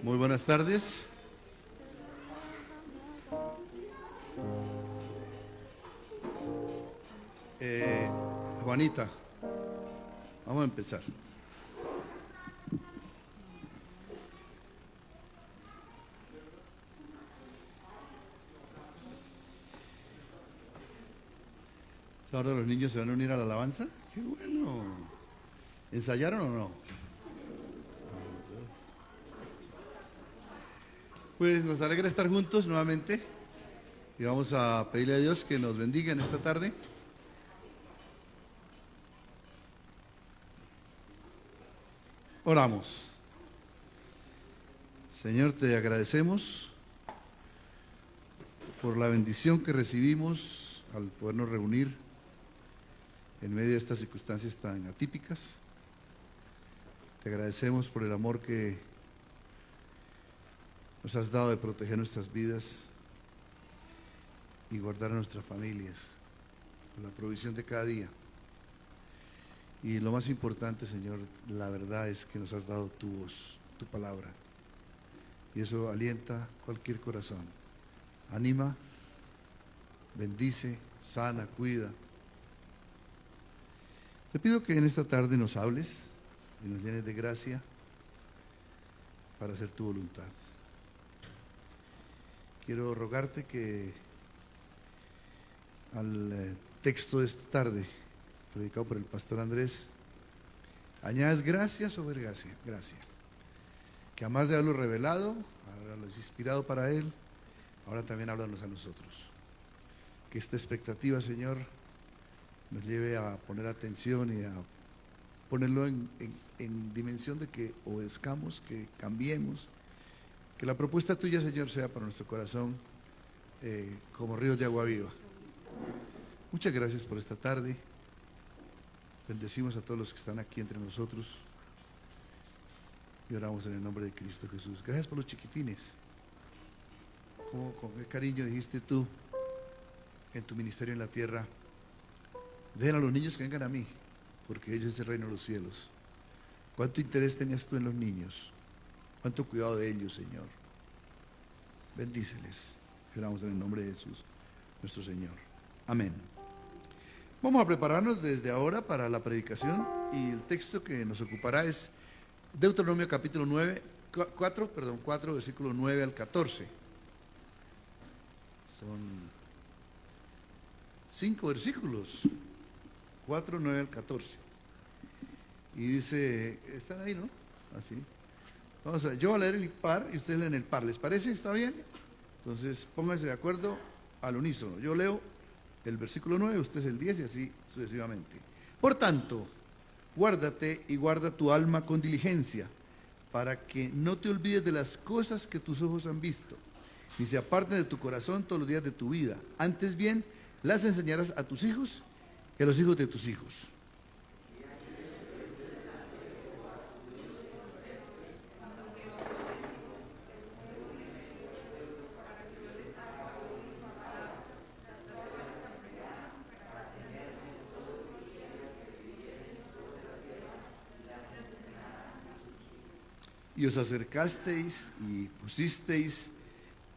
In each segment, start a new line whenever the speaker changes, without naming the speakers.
Muy buenas tardes. Juanita, vamos a empezar. Ahora los niños se van a unir a la alabanza. ¡Qué bueno! ¿Ensayaron o no? Pues nos alegra estar juntos nuevamente y vamos a pedirle a Dios que nos bendiga en esta tarde. Oramos. Señor, te agradecemos por la bendición que recibimos al podernos reunir en medio de estas circunstancias tan atípicas. Te agradecemos por el amor que nos has dado de proteger nuestras vidas y guardar a nuestras familias, por la provisión de cada día. Y lo más importante, Señor, la verdad es que nos has dado tu voz, tu palabra. Y eso alienta cualquier corazón. Anima, bendice, sana, cuida. Te pido que en esta tarde nos hables y nos llenes de gracia para hacer tu voluntad. Quiero rogarte que al texto de esta tarde, predicado por el pastor Andrés, añades gracia sobre gracia, que además de haberlo revelado, haberlo inspirado para él, ahora también háblanos a nosotros. Que esta expectativa, Señor, nos lleve a poner atención y a ponerlo en dimensión de que obedezcamos, que cambiemos, que la propuesta tuya, Señor, sea para nuestro corazón como ríos de agua viva. Muchas gracias por esta tarde. Bendecimos a todos los que están aquí entre nosotros y oramos en el nombre de Cristo Jesús. Gracias por los chiquitines. Con qué cariño dijiste tú en tu ministerio en la tierra: dejen a los niños que vengan a mí, porque ellos es el reino de los cielos. ¿Cuánto interés tenías tú en los niños? ¿Cuánto cuidado de ellos, Señor? Bendíceles. Oramos en el nombre de Jesús, nuestro Señor. Amén. Vamos a prepararnos desde ahora para la predicación y el texto que nos ocupará es Deuteronomio capítulo 4, versículo 9 al 14. Son 5 versículos, 4, 9 al 14. Y dice, están ahí, ¿no? Así. Yo voy a leer el par y ustedes leen el par. ¿Les parece? ¿Está bien? Entonces pónganse de acuerdo al unísono. Yo leo el versículo 9, ustedes el 10 y así sucesivamente. Por tanto, guárdate y guarda tu alma con diligencia, para que no te olvides de las cosas que tus ojos han visto, ni se aparten de tu corazón todos los días de tu vida. Antes bien, las enseñarás a tus hijos y a los hijos de tus hijos. Y os acercasteis y pusisteis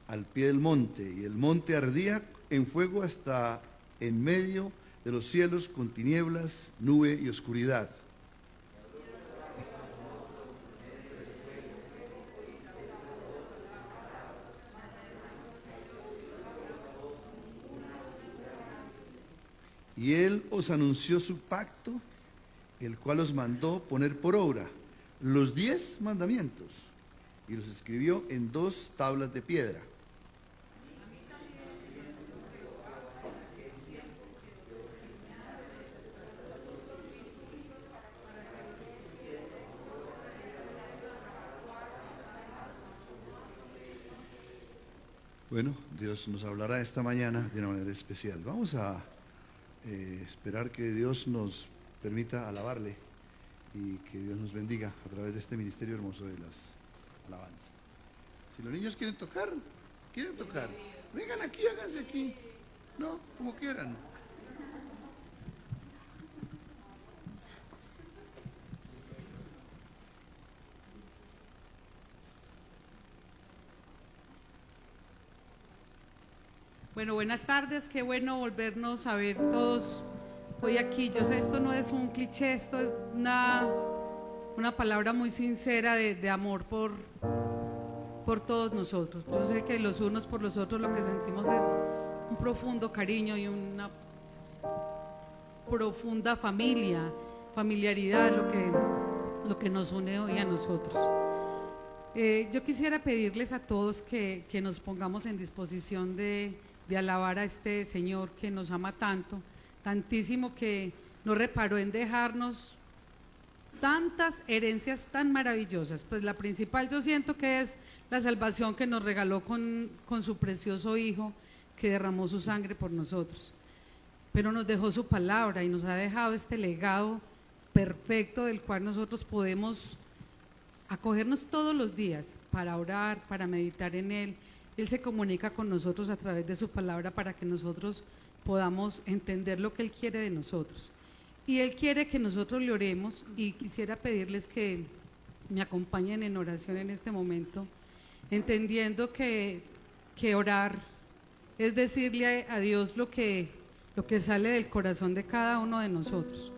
al pie del monte, y el monte ardía en fuego hasta en medio de los cielos, con tinieblas, nube y oscuridad. Y él os anunció su pacto, el cual os mandó poner por obra los 10 mandamientos, y los escribió en 2 tablas de piedra. Bueno, Dios nos hablará esta mañana de una manera especial. Vamos a esperar que Dios nos permita alabarle y que Dios nos bendiga a través de este ministerio hermoso de las alabanzas. Si los niños quieren tocar, vengan aquí, háganse aquí. No, como quieran.
Bueno, buenas tardes, qué bueno volvernos a ver todos hoy aquí. Yo sé, esto no es un cliché, esto es una palabra muy sincera de amor por todos nosotros. Yo sé que los unos por los otros lo que sentimos es un profundo cariño y una profunda familiaridad, lo que nos une hoy a nosotros. Yo quisiera pedirles a todos que nos pongamos en disposición de alabar a este Señor que nos ama tanto, tantísimo, que no reparó en dejarnos tantas herencias tan maravillosas. Pues la principal yo siento que es la salvación que nos regaló con su precioso Hijo, que derramó su sangre por nosotros, pero nos dejó su palabra y nos ha dejado este legado perfecto del cual nosotros podemos acogernos todos los días para orar, para meditar en Él. Él se comunica con nosotros a través de su palabra para que nosotros podamos entender lo que Él quiere de nosotros. Y Él quiere que nosotros le oremos, y quisiera pedirles que me acompañen en oración en este momento, entendiendo que orar es decirle a Dios lo que sale del corazón de cada uno de nosotros.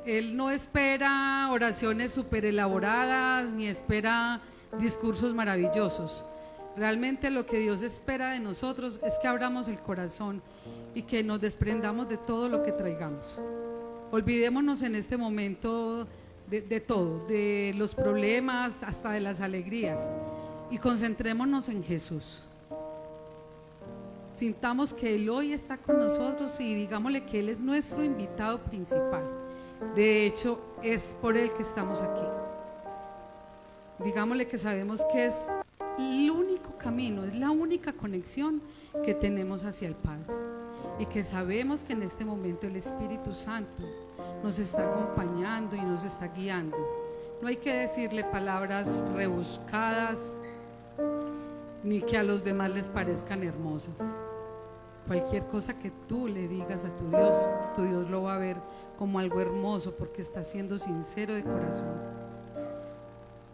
Él no espera oraciones súper elaboradas, ni espera discursos maravillosos. Realmente lo que Dios espera de nosotros es que abramos el corazón y que nos desprendamos de todo lo que traigamos. Olvidémonos en este momento de todo, de los problemas hasta de las alegrías, y concentrémonos en Jesús. Sintamos que Él hoy está con nosotros y digámosle que Él es nuestro invitado principal. De hecho, es por Él que estamos aquí. Digámosle que sabemos que es el único camino, es la única conexión que tenemos hacia el Padre, y que sabemos que en este momento el Espíritu Santo nos está acompañando y nos está guiando. No hay que decirle palabras rebuscadas ni que a los demás les parezcan hermosas. Cualquier cosa que tú le digas a tu Dios lo va a ver como algo hermoso, porque está siendo sincero de corazón.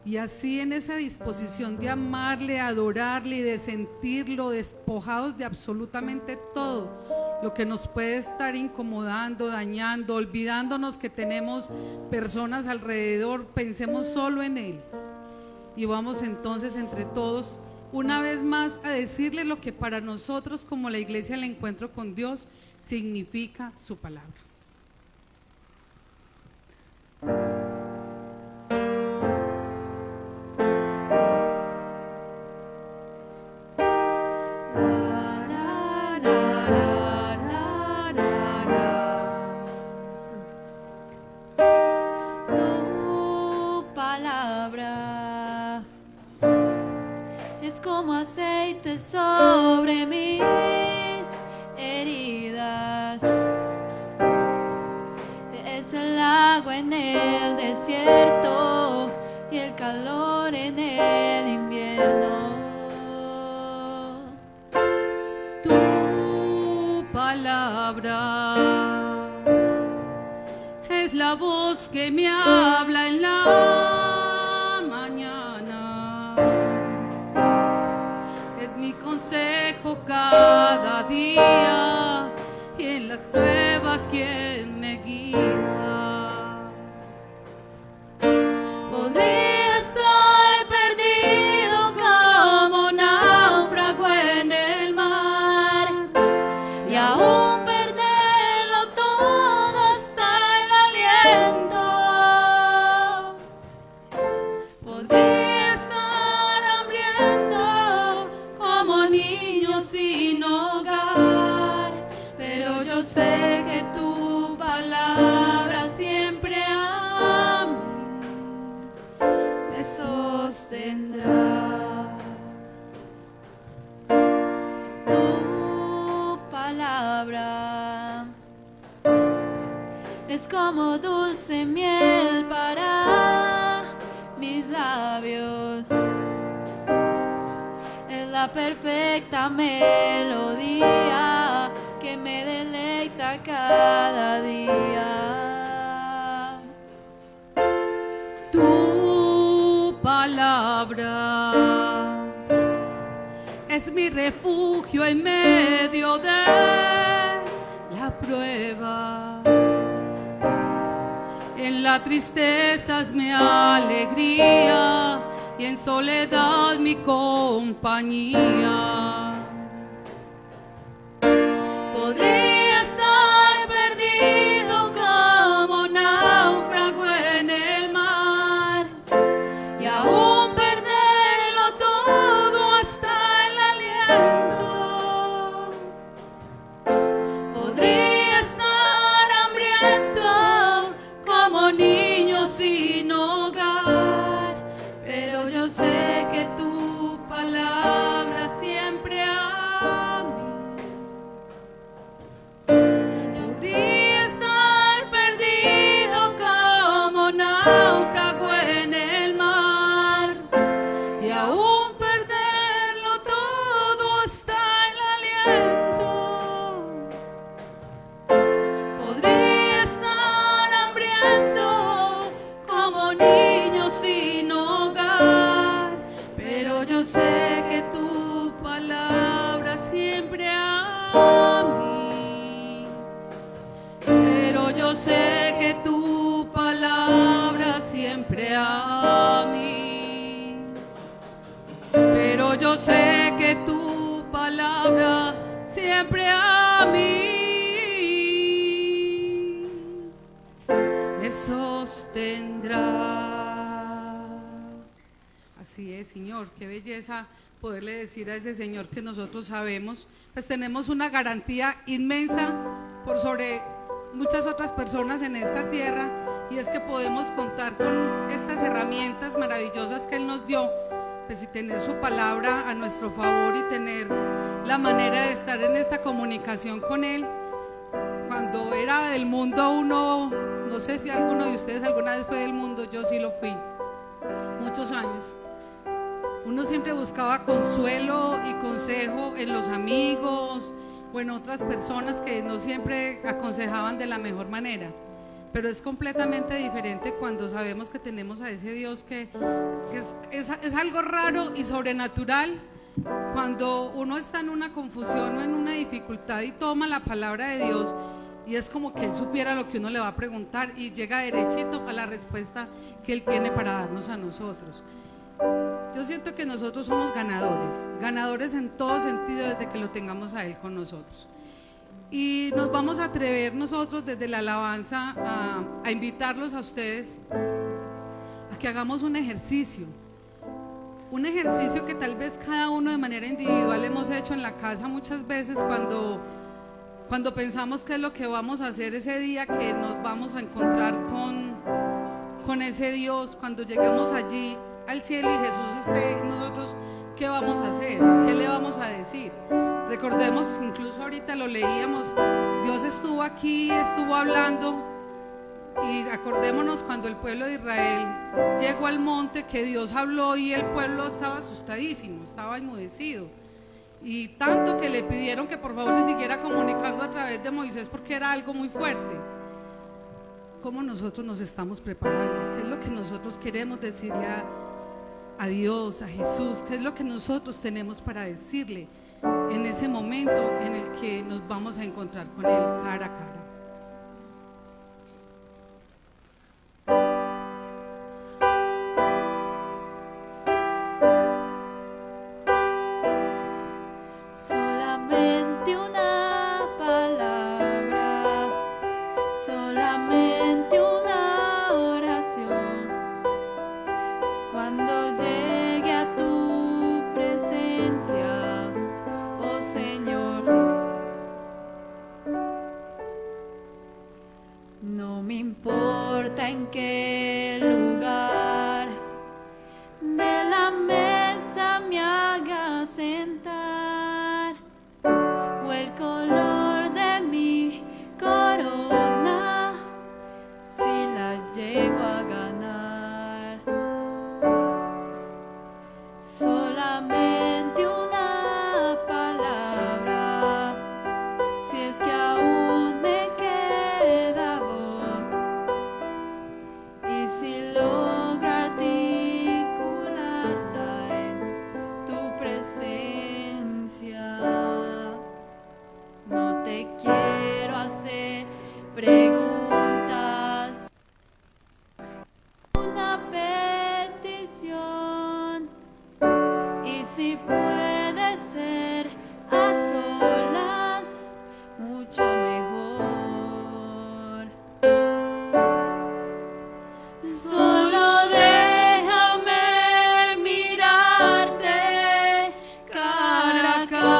Y así, en esa disposición de amarle, adorarle y de sentirlo, despojados de absolutamente todo lo que nos puede estar incomodando, dañando, olvidándonos que tenemos personas alrededor, pensemos solo en Él. Y vamos entonces entre todos una vez más a decirle lo que para nosotros como la iglesia, el encuentro con Dios, significa su palabra.
Como aceite sobre mis heridas, es el agua en el desierto y el calor en el invierno.
Tu palabra es la voz que me habla en la mañana, mi consejo cada día, y en las pruebas quien me guía.
Podría estar perdido como náufrago en el mar, y aún perderlo todo hasta el aliento. Podría estar hambriento como niño sin hogar, pero yo sé que tu palabra siempre a mí me sostendrá. Tu palabra es como dulce miel para mis labios, la perfecta melodía que me deleita cada día.
Tu palabra es mi refugio en medio de la prueba. En la tristeza es mi alegría y en soledad mi compañía. Podría estar perdido como náufrago en el mar y aún perderlo todo hasta el aliento. Podría estar hambriento como niño sin hogar, pero yo sé que tu palabra siempre a mí. Podría estar perdido como náufrago en el mar y aún perderlo todo hasta el aliento. Podría estar hambriento como niño sin hogar, pero yo sé que tu palabra siempre a mí. Pero yo sé que tu palabra siempre a mí. Pero yo sé que tu palabra siempre a mí me sostendrá. Así es, Señor, qué belleza poderle decir a ese Señor que nosotros sabemos, pues tenemos una garantía inmensa por sobre muchas otras personas en esta tierra, y es que podemos contar con estas herramientas maravillosas que Él nos dio, pues y tener su palabra a nuestro favor y tener la manera de estar en esta comunicación con Él. Cuando era del mundo uno, no sé si alguno de ustedes alguna vez fue del mundo, yo sí lo fui, muchos años. Uno siempre buscaba consuelo y consejo en los amigos o en otras personas que no siempre aconsejaban de la mejor manera, pero es completamente diferente cuando sabemos que tenemos a ese Dios que es algo raro y sobrenatural. Cuando uno está en una confusión o en una dificultad y toma la palabra de Dios, y es como que Él supiera lo que uno le va a preguntar y llega derechito a la respuesta que Él tiene para darnos a nosotros. Yo siento que nosotros somos ganadores en todo sentido desde que lo tengamos a Él con nosotros. Y nos vamos a atrever nosotros desde la alabanza a invitarlos a ustedes a que hagamos un ejercicio que tal vez cada uno de manera individual hemos hecho en la casa muchas veces cuando pensamos qué es lo que vamos a hacer ese día que nos vamos a encontrar con ese Dios, cuando lleguemos allí al cielo y Jesús esté en nosotros, ¿qué vamos a hacer? ¿Qué le vamos a decir? Recordemos, incluso ahorita lo leíamos, Dios estuvo aquí, estuvo hablando, y acordémonos cuando el pueblo de Israel llegó al monte, que Dios habló y el pueblo estaba asustadísimo, estaba enmudecido, y tanto que le pidieron que por favor se siguiera comunicando a través de Moisés porque era algo muy fuerte. ¿Cómo nosotros nos estamos preparando? ¿Qué es lo que nosotros queremos decirle a Dios, a Jesús? ¿Qué es lo que nosotros tenemos para decirle en ese momento en el que nos vamos a encontrar con Él cara a cara?
Solamente una palabra, solamente una oración. Cuando llegue a tu presencia, oh Señor, no me importa en qué lugar de la mesa me haga sentar, o el color de mi corona, si la llego a ganar. Solamente una palabra, si es que aún me queda voz, y si lograr preguntas. Una petición, y si puede ser a solas, mucho mejor. Solo déjame mirarte cara a cara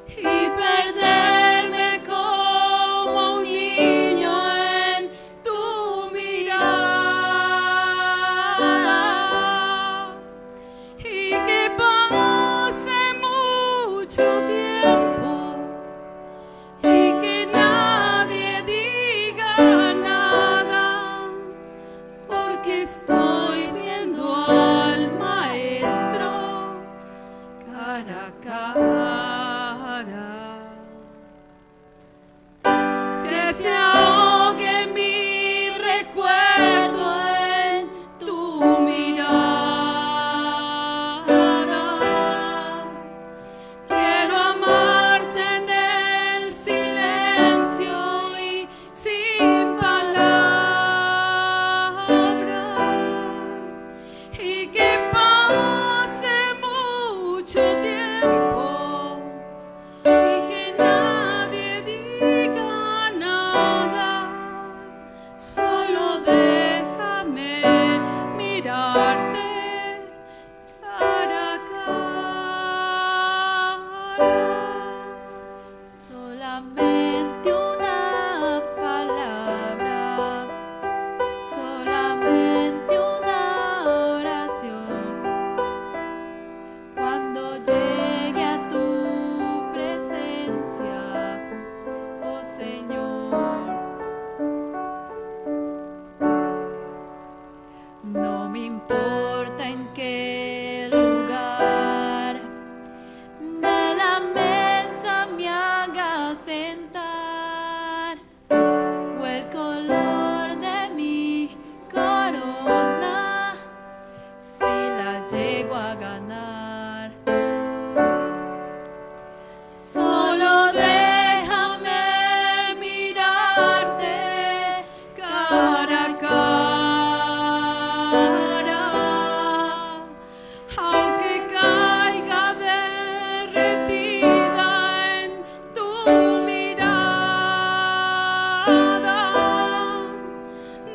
y perderme como un niño en tu mirada, y que pase mucho tiempo y que nadie diga nada, porque estoy viendo al maestro cara a cara. Que se ahogue mi recuerdo en tu mirada. Quiero amarte en el silencio y sin palabras, y que pase mucho tiempo y que nadie diga nada. Solo déjame mirarte cara a cara. Solamente una palabra, solamente una oración. Cuando llegue a tu presencia, oh Señor, no me importa en qué lugar de la mesa me haga sentar, o el color de mi corona, si la llego a ganar. Solo déjame mirarte cara a cara, aunque caiga derretida en tu mirada,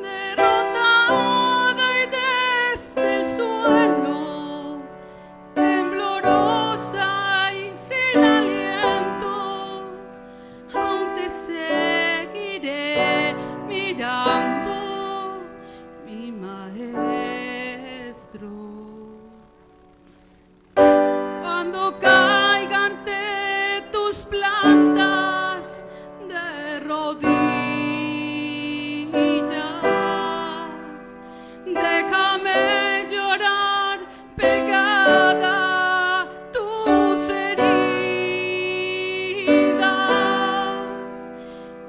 derrotada y desde el suelo, temblorosa y sin aliento, aún te seguiré mirando, mi maestro. Cuando caiga ante tus plantas de rodillas, déjame llorar pegada a tus heridas,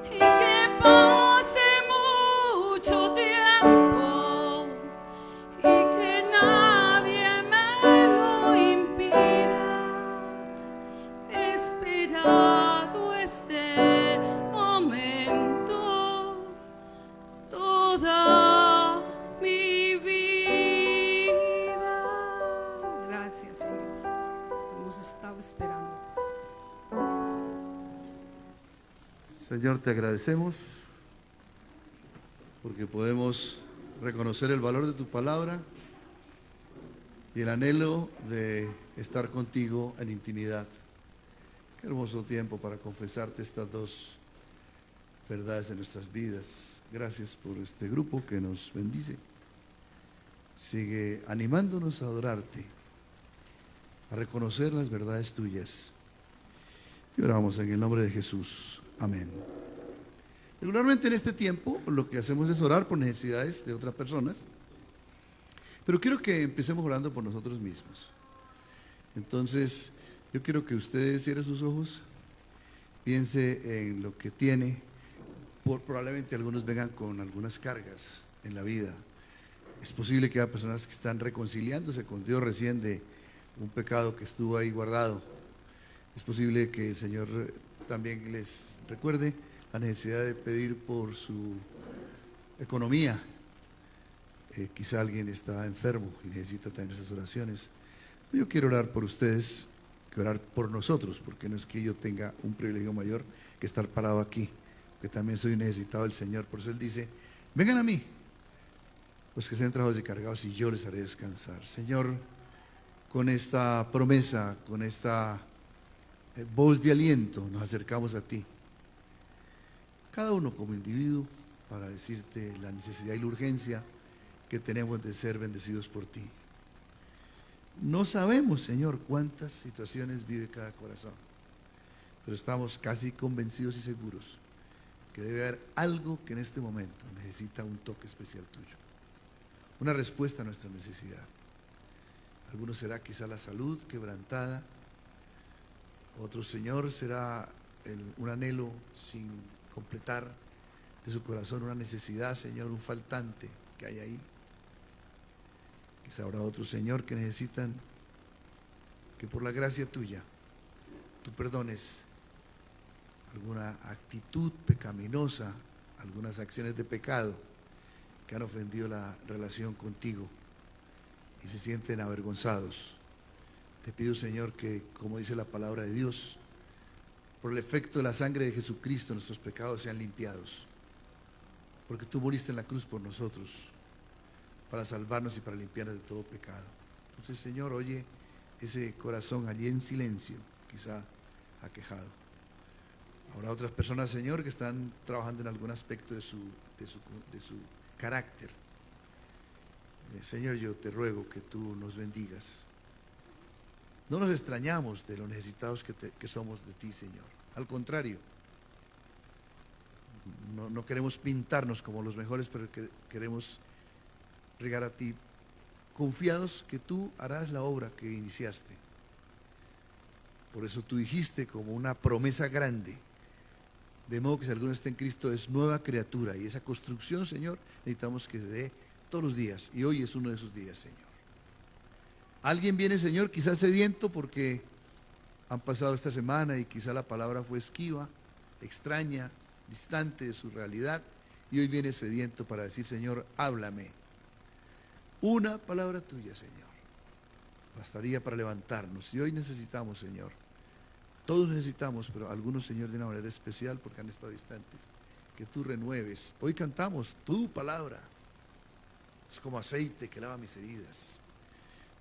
y que pase mucho tiempo y que nadie me lo impida. Esperado este momento toda mi vida. Gracias, Señor. Hemos estado esperando.
Señor, te agradecemos porque podemos reconocer el valor de tu palabra y el anhelo de estar contigo en intimidad. Qué hermoso tiempo para confesarte estas dos verdades de nuestras vidas. Gracias por este grupo que nos bendice. Sigue animándonos a adorarte, a reconocer las verdades tuyas. Y oramos en el nombre de Jesús. Amén. Regularmente en este tiempo lo que hacemos es orar por necesidades de otras personas, pero quiero que empecemos orando por nosotros mismos. Entonces, yo quiero que usted cierre sus ojos, piense en lo que tiene. Probablemente algunos vengan con algunas cargas en la vida. Es posible que haya personas que están reconciliándose con Dios recién de un pecado que estuvo ahí guardado. Es posible que el Señor también les recuerde la necesidad de pedir por su economía. Quizá alguien está enfermo y necesita también esas oraciones. Yo quiero orar por ustedes, quiero orar por nosotros, porque no es que yo tenga un privilegio mayor que estar parado aquí, que también soy necesitado del Señor. Por eso Él dice, vengan a mí, los que estén trabajados y cargados, y yo les haré descansar. Señor, con esta promesa, con esta voz de aliento, nos acercamos a ti. Cada uno como individuo, para decirte la necesidad y la urgencia que tenemos de ser bendecidos por ti. No sabemos, Señor, cuántas situaciones vive cada corazón, pero estamos casi convencidos y seguros que debe haber algo que en este momento necesita un toque especial tuyo, una respuesta a nuestra necesidad. Algunos será quizá la salud quebrantada, otro, Señor, será un anhelo sin completar de su corazón, una necesidad, Señor, un faltante que hay ahí. Quizá habrá otro, Señor, que necesitan que por la gracia tuya tú perdones alguna actitud pecaminosa, algunas acciones de pecado que han ofendido la relación contigo y se sienten avergonzados. Te pido, Señor, que, como dice la palabra de Dios, por el efecto de la sangre de Jesucristo nuestros pecados sean limpiados, porque tú moriste en la cruz por nosotros, para salvarnos y para limpiarnos de todo pecado. Entonces, Señor, oye ese corazón allí en silencio, quizá aquejado. Habrá otras personas, Señor, que están trabajando en algún aspecto de su carácter. Señor, yo te ruego que tú nos bendigas. No nos extrañamos de lo necesitados que somos de ti, Señor. Al contrario, no queremos pintarnos como los mejores, pero queremos llegar a ti confiados que tú harás la obra que iniciaste. Por eso tú dijiste como una promesa grande, de modo que si alguno está en Cristo es nueva criatura, y esa construcción, Señor, necesitamos que se dé todos los días, y hoy es uno de esos días, Señor. Alguien viene, Señor, quizás sediento porque han pasado esta semana y quizá la palabra fue esquiva, extraña, distante de su realidad, y hoy viene sediento para decir, Señor, háblame. Una palabra tuya, Señor, bastaría para levantarnos. Y hoy necesitamos, Señor, todos necesitamos, pero algunos, Señor, de una manera especial porque han estado distantes, que tú renueves. Hoy cantamos tu palabra, es como aceite que lava mis heridas.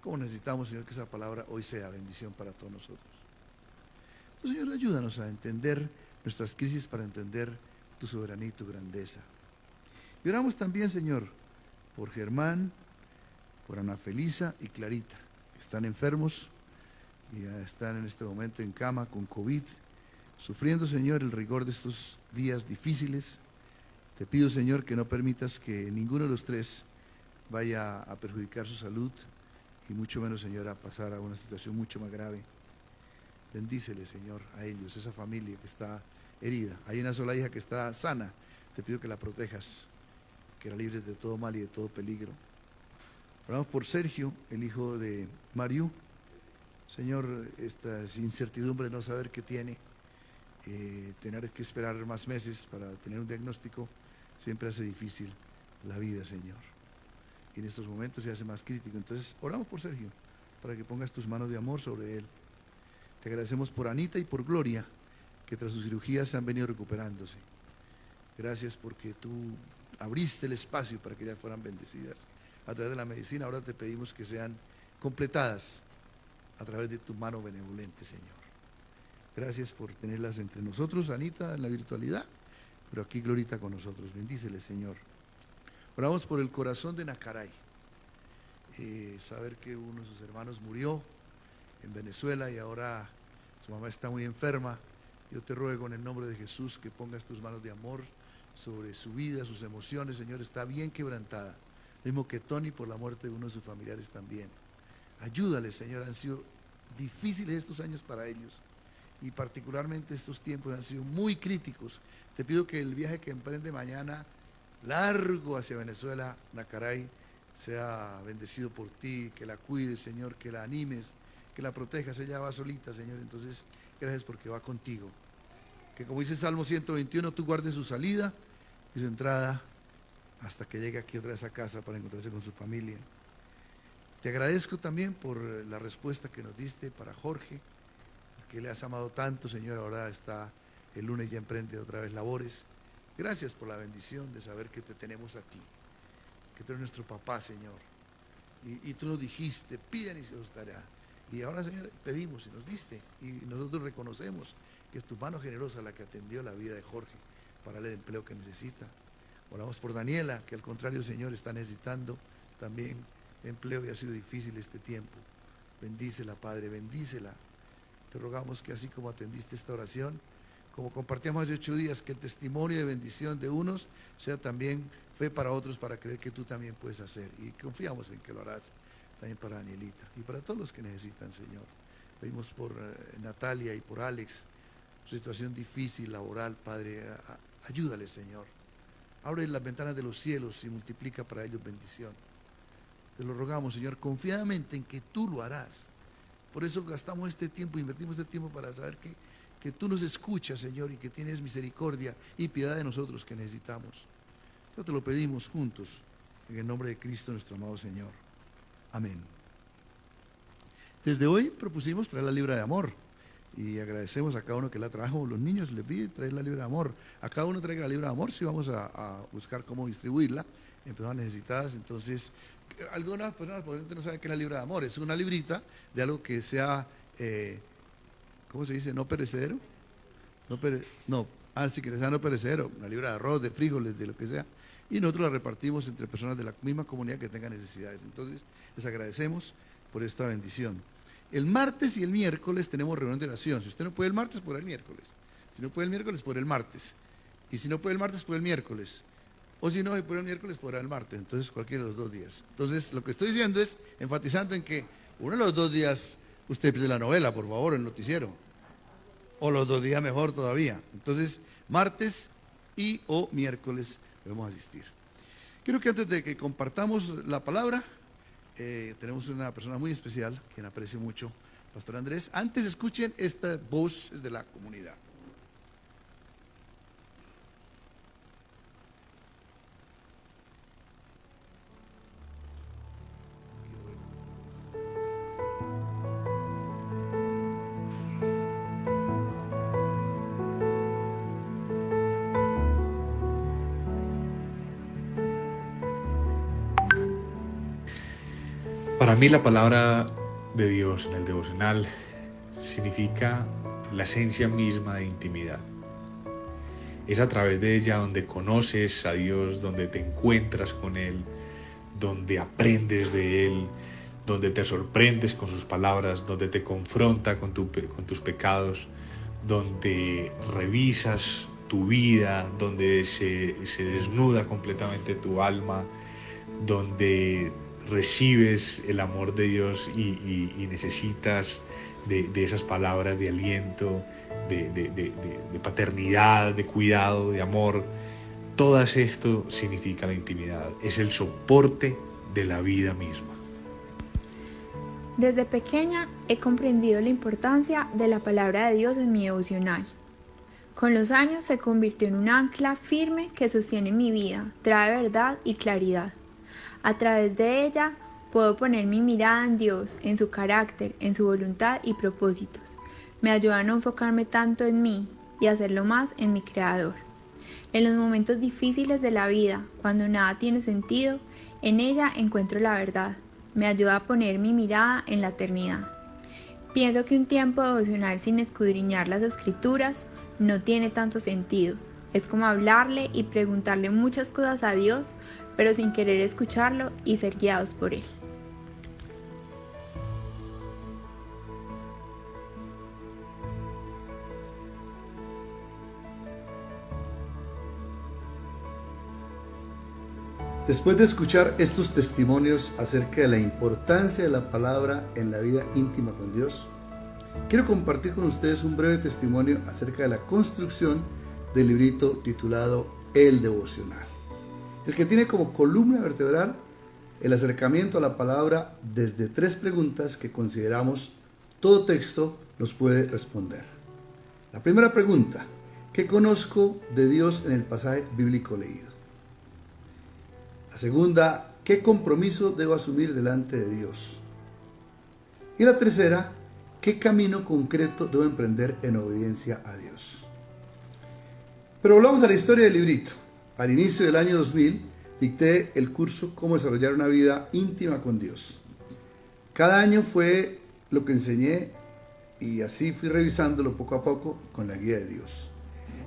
¿Cómo necesitamos, Señor, que esa palabra hoy sea bendición para todos nosotros? Entonces, Señor, ayúdanos a entender nuestras crisis para entender tu soberanía y tu grandeza. Y oramos también, Señor, por Germán, por Ana Felisa y Clarita, que están enfermos y ya están en este momento en cama con COVID, sufriendo, Señor, el rigor de estos días difíciles. Te pido, Señor, que no permitas que ninguno de los tres vaya a perjudicar su salud, y mucho menos, Señor, a pasar a una situación mucho más grave. Bendícele, Señor, a ellos, esa familia que está herida. Hay una sola hija que está sana. Te pido que la protejas, que la libres de todo mal y de todo peligro. Oramos por Sergio, el hijo de Mariu. Señor, esta incertidumbre de no saber qué tiene, tener que esperar más meses para tener un diagnóstico, siempre hace difícil la vida, Señor. Y en estos momentos se hace más crítico. Entonces, oramos por Sergio, para que pongas tus manos de amor sobre él. Te agradecemos por Anita y por Gloria, que tras su cirugía se han venido recuperándose. Gracias porque tú abriste el espacio para que ellas fueran bendecidas a través de la medicina. Ahora te pedimos que sean completadas a través de tu mano benevolente, Señor. Gracias por tenerlas entre nosotros, Anita, en la virtualidad, pero aquí Glorita con nosotros. Bendícele, Señor. Oramos por el corazón de Nacaray. Saber que uno de sus hermanos murió en Venezuela y ahora su mamá está muy enferma. Yo te ruego en el nombre de Jesús que pongas tus manos de amor sobre su vida, sus emociones, Señor. Está bien quebrantada, mismo que Tony por la muerte de uno de sus familiares también. Ayúdales, Señor. Han sido difíciles estos años para ellos, y particularmente estos tiempos han sido muy críticos. Te pido que el viaje que emprende mañana, largo hacia Venezuela, Nacaray, sea bendecido por ti, que la cuides, Señor, que la animes, que la protejas. Ella va solita, Señor, entonces gracias porque va contigo. que como dice Salmo 121, tú guardes su salida y su entrada hasta que llegue aquí otra vez a casa para encontrarse con su familia. Te agradezco también por la respuesta que nos diste para Jorge, que le has amado tanto, Señor. Ahora está el lunes, ya emprende otra vez labores. Gracias por la bendición de saber que te tenemos a ti, que tú eres nuestro papá, Señor. Y tú nos dijiste, piden y se os dará. Y ahora, Señor, pedimos y nos diste. Y nosotros reconocemos que es tu mano generosa la que atendió la vida de Jorge para darle el empleo que necesita. Oramos por Daniela, que al contrario, Señor, está necesitando también empleo y ha sido difícil este tiempo. Bendícela, Padre, bendícela. Te rogamos que así como atendiste esta oración, como compartíamos hace 8 días, que el testimonio de bendición de unos sea también fe para otros, para creer que tú también puedes hacer. Y confiamos en que lo harás también para Danielita y para todos los que necesitan, Señor. Pedimos por Natalia y por Alex, su situación difícil, laboral, Padre, ayúdale, Señor. Abre las ventanas de los cielos y multiplica para ellos bendición. Te lo rogamos, Señor, confiadamente en que tú lo harás. Por eso gastamos este tiempo, invertimos este tiempo para saber que tú nos escuchas, Señor, y que tienes misericordia y piedad de nosotros que necesitamos. Yo te lo pedimos juntos, en el nombre de Cristo nuestro amado Señor. Amén. Desde hoy propusimos traer la libra de amor y agradecemos a cada uno que la trajo. Los niños les piden traer la libra de amor. A cada uno traiga la libra de amor, si vamos a buscar cómo distribuirla en personas necesitadas. Entonces, algunas personas probablemente no saben qué es la libra de amor. Es una librita de algo que sea, ¿cómo se dice? No perecedero. Sí, que sea no perecedero. Una libra de arroz, de frijoles, de lo que sea. Y nosotros la repartimos entre personas de la misma comunidad que tengan necesidades. Entonces, les agradecemos por esta bendición. El martes y el miércoles tenemos reunión de oración. Si usted no puede el martes, por el miércoles. Si no puede el miércoles, por el martes. Y si no puede el martes, por el miércoles. O si no, si puede el miércoles, por el martes. Entonces, cualquiera de los 2 días. Entonces, lo que estoy diciendo es, enfatizando en que uno de los 2 días, usted pide la novela, por favor, el noticiero. O los 2 días mejor todavía. Entonces, martes y o miércoles debemos asistir. Quiero que antes de que compartamos la palabra, tenemos una persona muy especial, quien aprecio mucho, Pastor Andrés. Antes escuchen esta voz de la comunidad.
Para mí la palabra de Dios en el devocional significa la esencia misma de intimidad. Es a través de ella donde conoces a Dios, donde te encuentras con Él, donde aprendes de Él, donde te sorprendes con sus palabras, donde te confronta con tus pecados, donde revisas tu vida, donde se desnuda completamente tu alma, donde recibes el amor de Dios y necesitas de esas palabras de aliento, de paternidad, de cuidado, de amor. Todo esto significa la intimidad, es el soporte de la vida misma.
Desde pequeña he comprendido la importancia de la palabra de Dios en mi devocional. Con los años se convirtió en un ancla firme que sostiene mi vida, trae verdad y claridad. A través de ella puedo poner mi mirada en Dios, en su carácter, en su voluntad y propósitos. Me ayuda a no enfocarme tanto en mí y hacerlo más en mi Creador. En los momentos difíciles de la vida, cuando nada tiene sentido, en ella encuentro la verdad. Me ayuda a poner mi mirada en la eternidad. Pienso que un tiempo devocional sin escudriñar las Escrituras no tiene tanto sentido. Es como hablarle y preguntarle muchas cosas a Dios, pero sin querer escucharlo y ser guiados por Él.
Después de escuchar estos testimonios acerca de la importancia de la palabra en la vida íntima con Dios, quiero compartir con ustedes un breve testimonio acerca de la construcción del librito titulado El Devocional, el que tiene como columna vertebral el acercamiento a la palabra desde 3 preguntas que consideramos todo texto nos puede responder. La primera pregunta: ¿Qué conozco de Dios en el pasaje bíblico leído? La segunda, ¿qué compromiso debo asumir delante de Dios? Y la tercera, ¿qué camino concreto debo emprender en obediencia a Dios? Pero volvamos a la historia del librito. Al inicio del año 2000, dicté el curso Cómo desarrollar una vida íntima con Dios. Cada año fue lo que enseñé y así fui revisándolo poco a poco con la guía de Dios.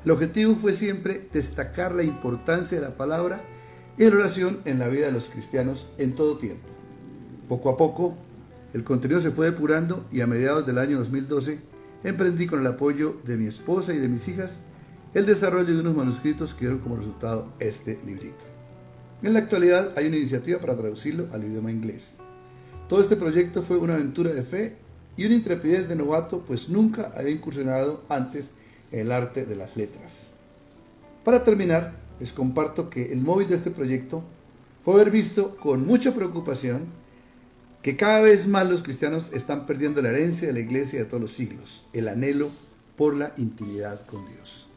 El objetivo fue siempre destacar la importancia de la palabra y la oración en la vida de los cristianos en todo tiempo. Poco a poco, el contenido se fue depurando y a mediados del año 2012 emprendí con el apoyo de mi esposa y de mis hijas el desarrollo de unos manuscritos que dieron como resultado este librito. En la actualidad hay una iniciativa para traducirlo al idioma inglés. Todo este proyecto fue una aventura de fe y una intrepidez de novato, pues nunca había incursionado antes en el arte de las letras. Para terminar, les comparto que el móvil de este proyecto fue haber visto con mucha preocupación que cada vez más los cristianos están perdiendo la herencia de la iglesia de todos los siglos, el anhelo por la intimidad con Dios.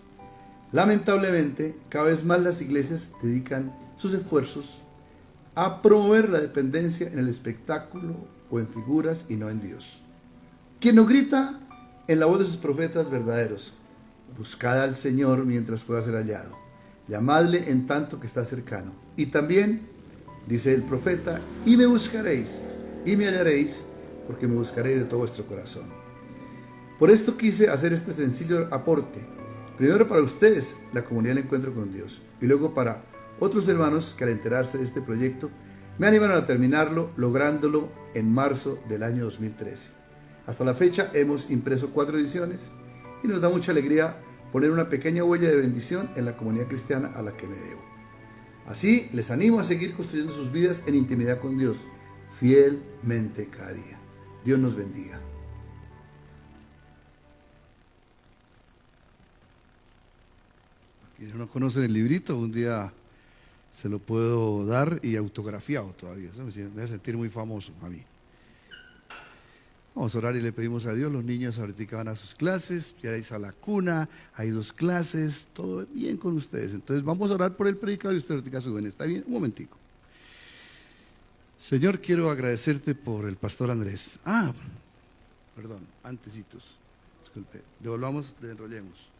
Lamentablemente, cada vez más las iglesias dedican sus esfuerzos a promover la dependencia en el espectáculo o en figuras y no en Dios. Quien nos grita en la voz de sus profetas verdaderos: buscad al Señor mientras pueda ser hallado, llamadle en tanto que está cercano. Y también, dice el profeta, y me buscaréis, y me hallaréis, porque me buscaréis de todo vuestro corazón. Por esto quise hacer este sencillo aporte, primero para ustedes, la comunidad del encuentro con Dios, y luego para otros hermanos que al enterarse de este proyecto me animaron a terminarlo, lográndolo en marzo del año 2013. Hasta la fecha hemos impreso 4 ediciones y nos da mucha alegría poner una pequeña huella de bendición en la comunidad cristiana a la que me debo. Así les animo a seguir construyendo sus vidas en intimidad con Dios, fielmente cada día. Dios nos bendiga. Quienes no conocen el librito, un día se lo puedo dar y autografiado todavía. Eso me voy a sentir muy famoso a mí. Vamos a orar y le pedimos a Dios. Los niños ahorita van a sus clases, ya vais a la cuna, hay 2 clases, todo bien con ustedes. Entonces vamos a orar por el predicador y ustedes ahorita suben. ¿Está bien? Un momentico. Señor, quiero agradecerte por el pastor Andrés. Perdón, antesitos. Disculpe, enrollemos.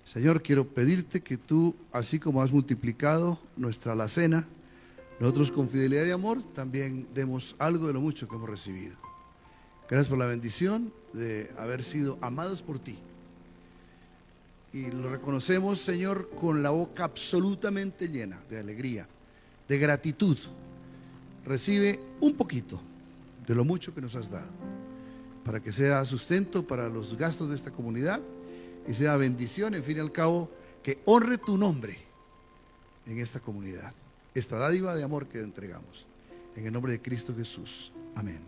Señor, quiero pedirte que tú, así como has multiplicado nuestra alacena, nosotros con fidelidad y amor también demos algo de lo mucho que hemos recibido. Gracias por la bendición de haber sido amados por ti. Y lo reconocemos, Señor, con la boca absolutamente llena de alegría, de gratitud. Recibe un poquito de lo mucho que nos has dado, para que sea sustento para los gastos de esta comunidad y sea bendición, en fin y al cabo, que honre tu nombre en esta comunidad, esta dádiva de amor que entregamos. En el nombre de Cristo Jesús. Amén.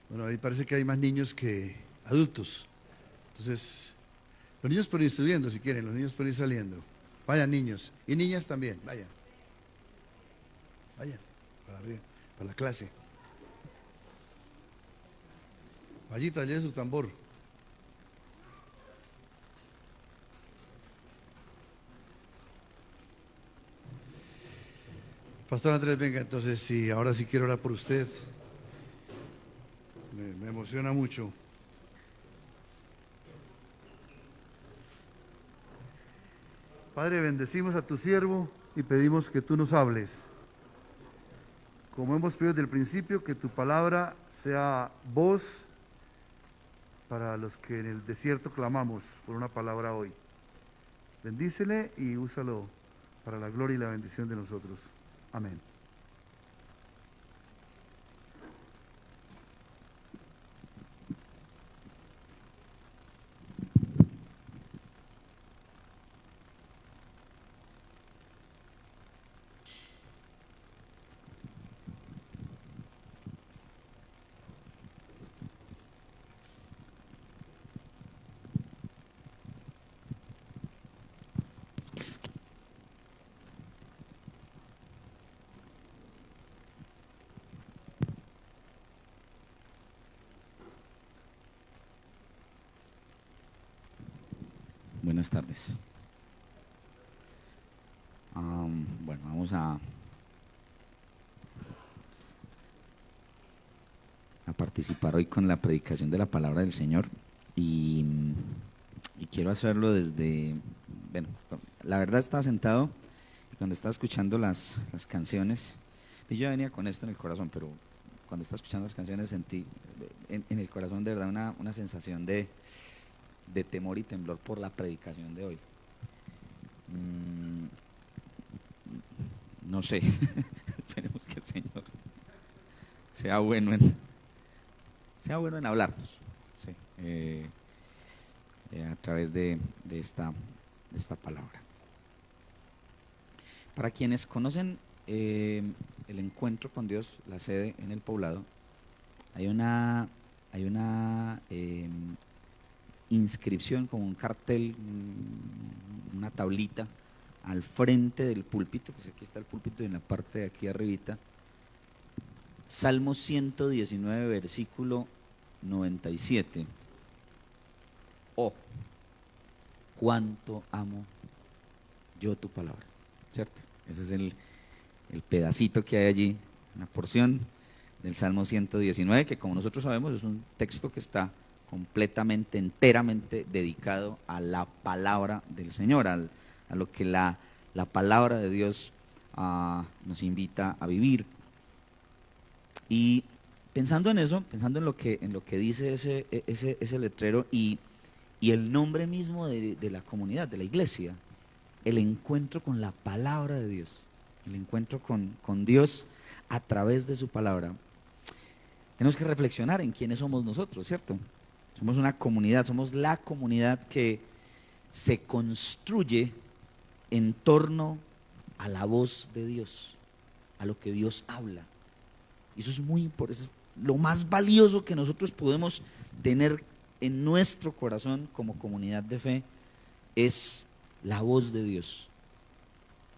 Bueno, ahí parece que hay más niños que adultos. Entonces, los niños pueden ir subiendo si quieren, los niños pueden ir saliendo. Vayan niños, y niñas también, vayan. Vayan, para arriba, para la clase. Vallita, lleve su tambor. Pastor Andrés, venga, entonces sí, ahora sí quiero orar por usted. Me emociona mucho. Padre, bendecimos a tu siervo y pedimos que tú nos hables. Como hemos pedido desde el principio, que tu palabra sea voz para los que en el desierto clamamos por una palabra hoy. Bendícele y úsalo para la gloria y la bendición de nosotros. Amén.
Buenas tardes. Bueno, vamos a participar hoy con la predicación de la palabra del Señor y quiero hacerlo desde, bueno, la verdad estaba sentado y cuando estaba escuchando las canciones, y yo ya venía con esto en el corazón, pero cuando estaba escuchando las canciones sentí en el corazón de verdad una sensación de temor y temblor por la predicación de hoy. No sé, esperemos que el Señor sea bueno en hablarnos, sí, a través de esta palabra. Para quienes conocen el encuentro con Dios, la sede en el Poblado, hay una inscripción como un cartel, una tablita al frente del púlpito, pues aquí está el púlpito y en la parte de aquí arribita, Salmo 119, versículo 97. Oh, cuánto amo yo tu palabra, ¿cierto? Ese es el pedacito que hay allí, una porción del Salmo 119, que como nosotros sabemos es un texto que está completamente, enteramente dedicado a la palabra del Señor, a lo que la palabra de Dios nos invita a vivir. Y pensando en eso, pensando en lo que dice ese letrero y el nombre mismo de la comunidad, de la iglesia, el encuentro con la palabra de Dios, el encuentro con Dios a través de su palabra, tenemos que reflexionar en quiénes somos nosotros, ¿cierto? Somos una comunidad, somos la comunidad que se construye en torno a la voz de Dios, a lo que Dios habla. Y eso es muy importante, es lo más valioso que nosotros podemos tener en nuestro corazón como comunidad de fe, es la voz de Dios.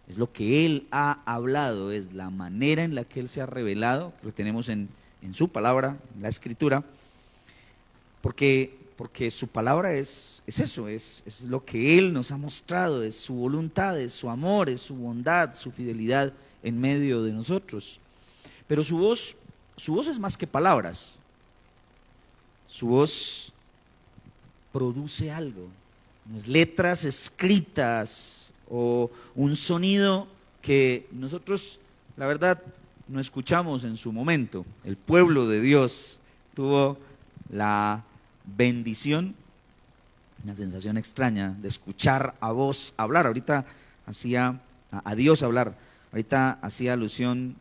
Es lo que Él ha hablado, es la manera en la que Él se ha revelado, que lo tenemos en su palabra, en la Escritura, porque su palabra es eso, es lo que Él nos ha mostrado, es su voluntad, es su amor, es su bondad, su fidelidad en medio de nosotros. Pero su voz es más que palabras, su voz produce algo, unas letras escritas o un sonido que nosotros, la verdad, no escuchamos en su momento. El pueblo de Dios tuvo la bendición, una sensación extraña de escuchar a voz hablar. Ahorita hacía a Dios hablar, ahorita hacía alusión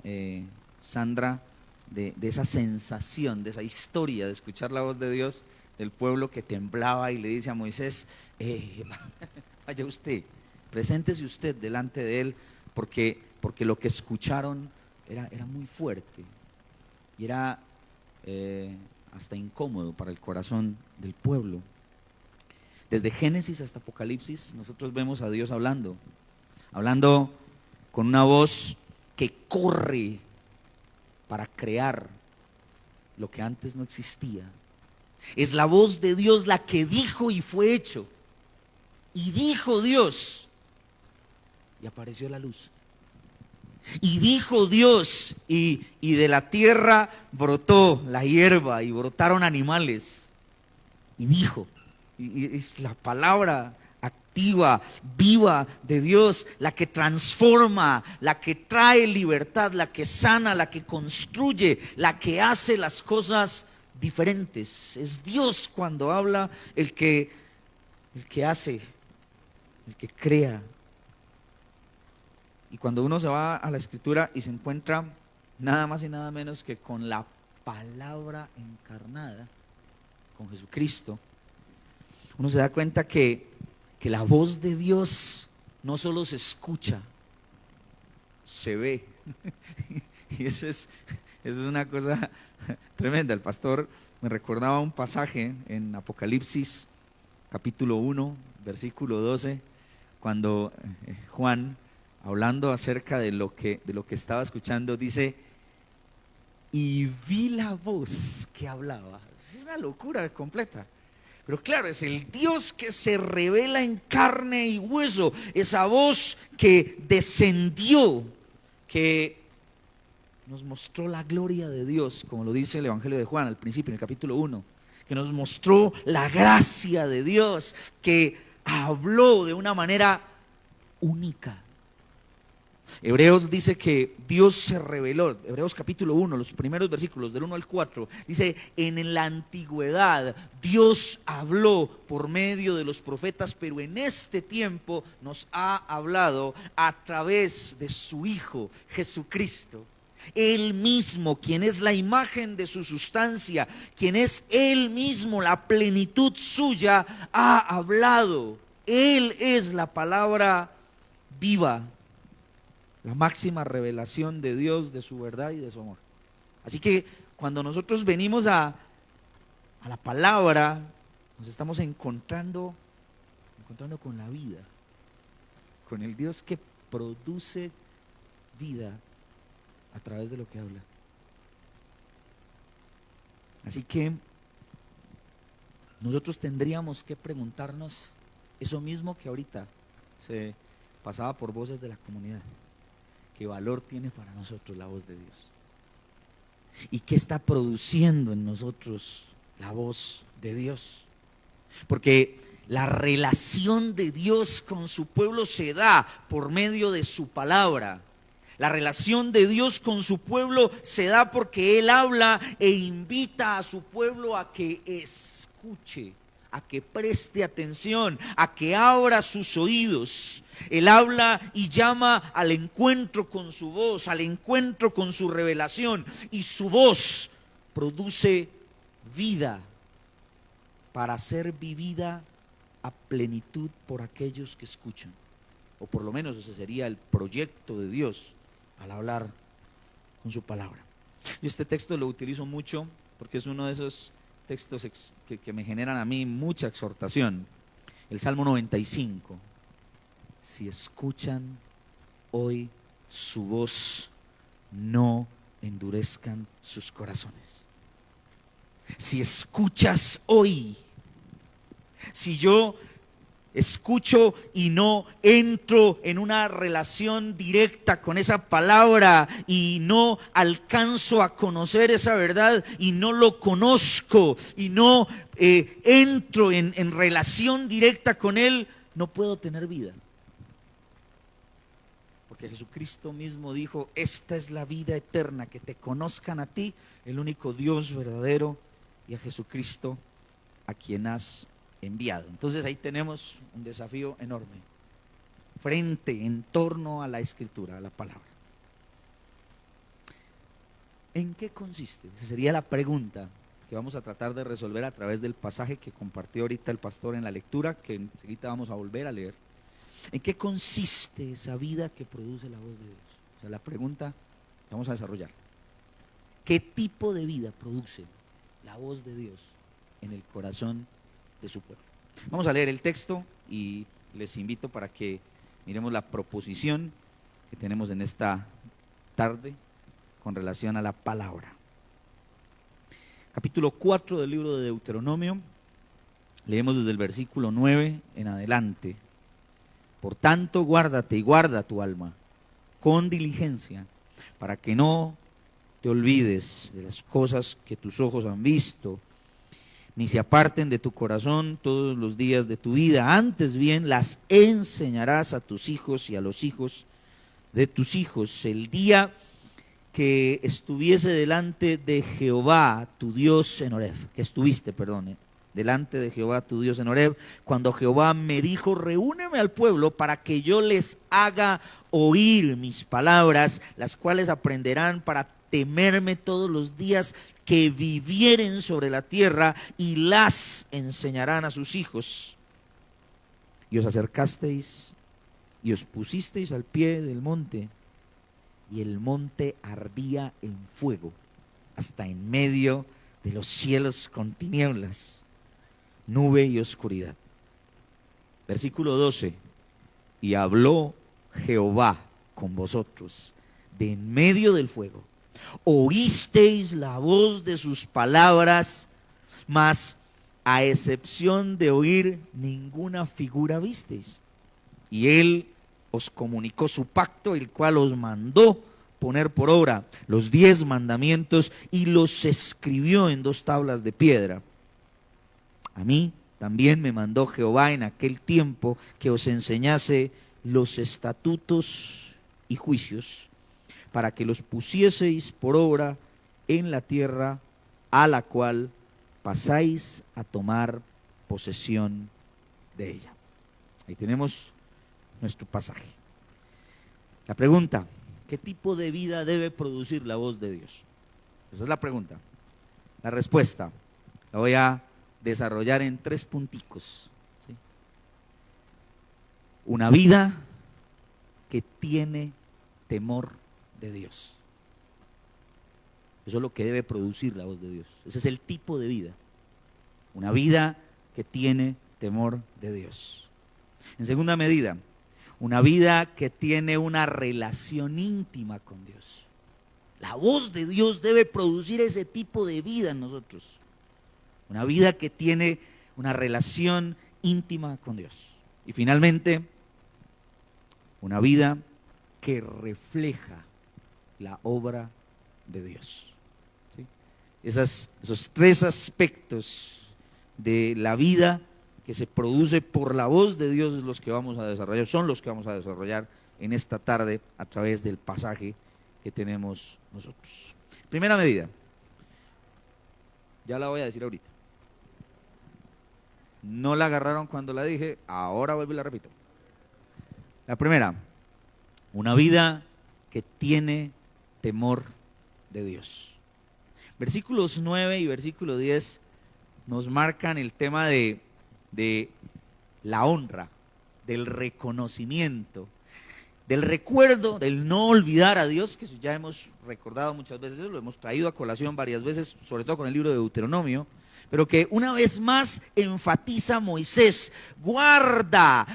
Sandra de esa sensación, de esa historia de escuchar la voz de Dios, del pueblo que temblaba y le dice a Moisés, vaya usted, preséntese usted delante de él, porque lo que escucharon era muy fuerte y era hasta incómodo para el corazón del pueblo. Desde Génesis hasta Apocalipsis nosotros vemos a Dios hablando con una voz que corre para crear lo que antes no existía. Es la voz de Dios la que dijo y fue hecho. Y dijo Dios y apareció la luz. Y dijo Dios y de la tierra brotó la hierba y brotaron animales. Y dijo, y es la palabra activa, viva de Dios, la que transforma, la que trae libertad, la que sana, la que construye, la que hace las cosas diferentes. Es Dios cuando habla, el que hace, el que crea. Y cuando uno se va a la Escritura y se encuentra nada más y nada menos que con la palabra encarnada, con Jesucristo, uno se da cuenta que la voz de Dios no solo se escucha, se ve. Y eso es una cosa tremenda. El pastor me recordaba un pasaje en Apocalipsis capítulo 1, versículo 12, cuando Juan, hablando acerca de lo que estaba escuchando, dice, y vi la voz que hablaba. Es una locura completa. Pero claro, es el Dios que se revela en carne y hueso, esa voz que descendió, que nos mostró la gloria de Dios, como lo dice el Evangelio de Juan al principio, en el capítulo 1, que nos mostró la gracia de Dios, que habló de una manera única. Hebreos dice que Dios se reveló, Hebreos capítulo 1, los primeros versículos del 1 al 4, dice: en la antigüedad Dios habló por medio de los profetas, pero en este tiempo nos ha hablado a través de su Hijo Jesucristo. Él mismo, quien es la imagen de su sustancia, quien es Él mismo, la plenitud suya, ha hablado. Él es la palabra viva, la máxima revelación de Dios, de su verdad y de su amor. Así que cuando nosotros venimos a la palabra, nos estamos encontrando con la vida, con el Dios que produce vida a través de lo que habla. Así que nosotros tendríamos que preguntarnos eso mismo que ahorita se pasaba por voces de la comunidad. ¿Qué valor tiene para nosotros la voz de Dios? ¿Y qué está produciendo en nosotros la voz de Dios? Porque la relación de Dios con su pueblo se da por medio de su palabra. La relación de Dios con su pueblo se da porque Él habla e invita a su pueblo a que escuche, a que preste atención, a que abra sus oídos. Él habla y llama al encuentro con su voz, al encuentro con su revelación, y su voz produce vida para ser vivida a plenitud por aquellos que escuchan. O por lo menos ese sería el proyecto de Dios al hablar con su palabra. Y este texto lo utilizo mucho porque es uno de esos textos que me generan a mí mucha exhortación. El Salmo 95. Si escuchan hoy su voz, no endurezcan sus corazones. Si escuchas hoy, si yo escucho y no entro en una relación directa con esa palabra y no alcanzo a conocer esa verdad y no lo conozco y no entro en relación directa con Él, no puedo tener vida. Porque Jesucristo mismo dijo: esta es la vida eterna, que te conozcan a ti, el único Dios verdadero, y a Jesucristo a quien has enviado. Entonces ahí tenemos un desafío enorme en torno a la Escritura, a la palabra. ¿En qué consiste? Esa sería la pregunta que vamos a tratar de resolver a través del pasaje que compartió ahorita el pastor en la lectura, que enseguida vamos a volver a leer. ¿En qué consiste esa vida que produce la voz de Dios? O sea, la pregunta que vamos a desarrollar. ¿Qué tipo de vida produce la voz de Dios en el corazón de su pueblo? Vamos a leer el texto y les invito para que miremos la proposición que tenemos en esta tarde con relación a la palabra. Capítulo 4 del libro de Deuteronomio, leemos desde el versículo 9 en adelante. Por tanto, guárdate y guarda tu alma con diligencia, para que no te olvides de las cosas que tus ojos han visto, ni se aparten de tu corazón todos los días de tu vida. Antes bien, las enseñarás a tus hijos y a los hijos de tus hijos, el día que estuviese delante de Jehová tu Dios en Horeb, delante de Jehová tu Dios en Horeb, cuando Jehová me dijo: reúneme al pueblo para que yo les haga oír mis palabras, las cuales aprenderán para temerme todos los días que vivieren sobre la tierra, y las enseñarán a sus hijos. Y os acercasteis y os pusisteis al pie del monte, y el monte ardía en fuego hasta en medio de los cielos con tinieblas, nube y oscuridad. Versículo 12. Y habló Jehová con vosotros de en medio del fuego. Oísteis la voz de sus palabras, mas a excepción de oír, ninguna figura visteis. Y él os comunicó su pacto, el cual os mandó poner por obra los 10 mandamientos y los escribió en 2 tablas de piedra. A mí también me mandó Jehová en aquel tiempo que os enseñase los estatutos y juicios, para que los pusieseis por obra en la tierra a la cual pasáis a tomar posesión de ella. Ahí tenemos nuestro pasaje. La pregunta: ¿qué tipo de vida debe producir la voz de Dios? Esa es la pregunta. La respuesta la voy a desarrollar en 3 punticos, ¿sí? Una vida que tiene temor de Dios. Eso es lo que debe producir la voz de Dios. Ese es el tipo de vida. Una vida que tiene temor de Dios. En segunda medida, una vida que tiene una relación íntima con Dios. La voz de Dios debe producir ese tipo de vida en nosotros. Una vida que tiene una relación íntima con Dios. Y finalmente, una vida que refleja la obra de Dios. ¿Sí? Esos 3 aspectos de la vida que se produce por la voz de Dios es los que vamos a desarrollar, son los que vamos a desarrollar en esta tarde a través del pasaje que tenemos nosotros. Primera medida, ya la voy a decir ahorita. No la agarraron cuando la dije, ahora vuelvo y la repito. La primera, una vida que tiene temor de Dios. Versículos 9 y versículo 10 nos marcan el tema de la honra, del reconocimiento, del recuerdo, del no olvidar a Dios, que ya hemos recordado muchas veces, lo hemos traído a colación varias veces, sobre todo con el libro de Deuteronomio, pero que una vez más enfatiza Moisés: guarda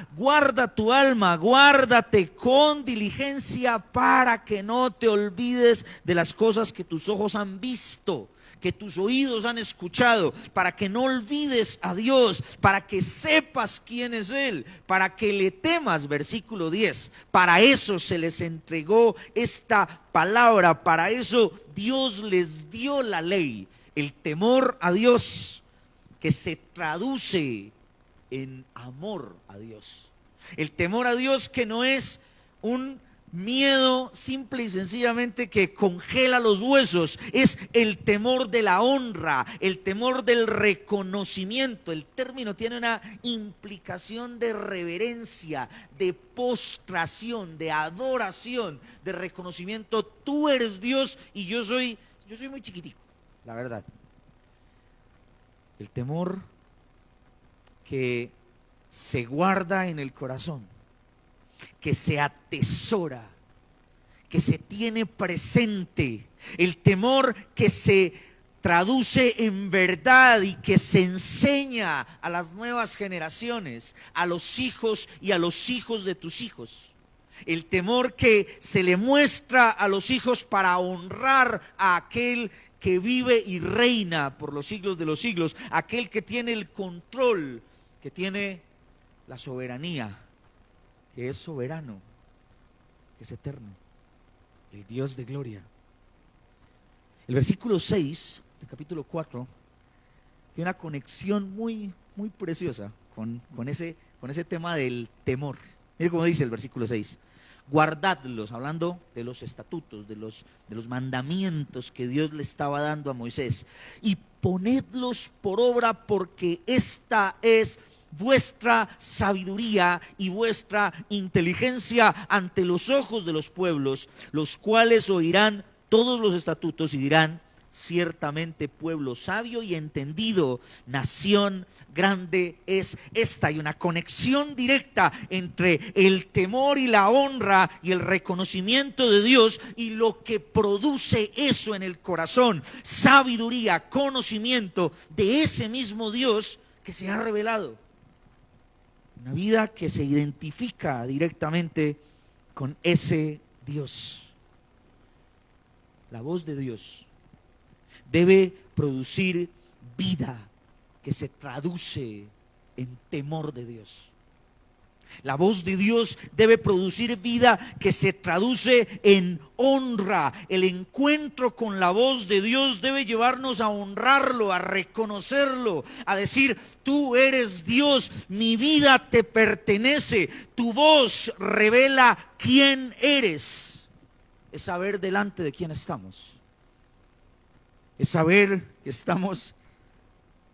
tu alma, guárdate con diligencia para que no te olvides de las cosas que tus ojos han visto, que tus oídos han escuchado, para que no olvides a Dios, para que sepas quién es Él, para que le temas. Versículo 10, para eso se les entregó esta palabra, para eso Dios les dio la ley. El temor a Dios, que se traduce en amor a Dios. El temor a Dios, que no es un miedo simple y sencillamente que congela los huesos, es el temor de la honra, el temor del reconocimiento. El término tiene una implicación de reverencia, de postración, de adoración, de reconocimiento. Tú eres Dios y yo soy muy chiquitico, la verdad. El temor que se guarda en el corazón, que se atesora, que se tiene presente, el temor que se traduce en verdad y que se enseña a las nuevas generaciones, a los hijos y a los hijos de tus hijos. El temor que se le muestra a los hijos para honrar a aquel que vive y reina por los siglos de los siglos, aquel que tiene el control, que tiene la soberanía, que es soberano, que es eterno, el Dios de gloria. El versículo 6 del capítulo 4 tiene una conexión muy preciosa con ese tema del temor. Mire cómo dice el versículo 6: guardadlos, hablando de los estatutos, de los mandamientos que Dios le estaba dando a Moisés, y ponedlos por obra, porque esta es vuestra sabiduría y vuestra inteligencia ante los ojos de los pueblos, los cuales oirán todos los estatutos y dirán: ciertamente pueblo sabio y entendido, nación grande es esta. Hay una conexión directa entre el temor y la honra y el reconocimiento de Dios y lo que produce eso en el corazón: sabiduría, conocimiento de ese mismo Dios que se ha revelado. Una vida que se identifica directamente con ese Dios. La voz de Dios debe producir vida que se traduce en temor de Dios. La voz de Dios debe producir vida que se traduce en honra. El encuentro con la voz de Dios debe llevarnos a honrarlo, a reconocerlo, a decir: tú eres Dios, mi vida te pertenece. Tu voz revela quién eres. Es saber delante de quién estamos. Es saber que estamos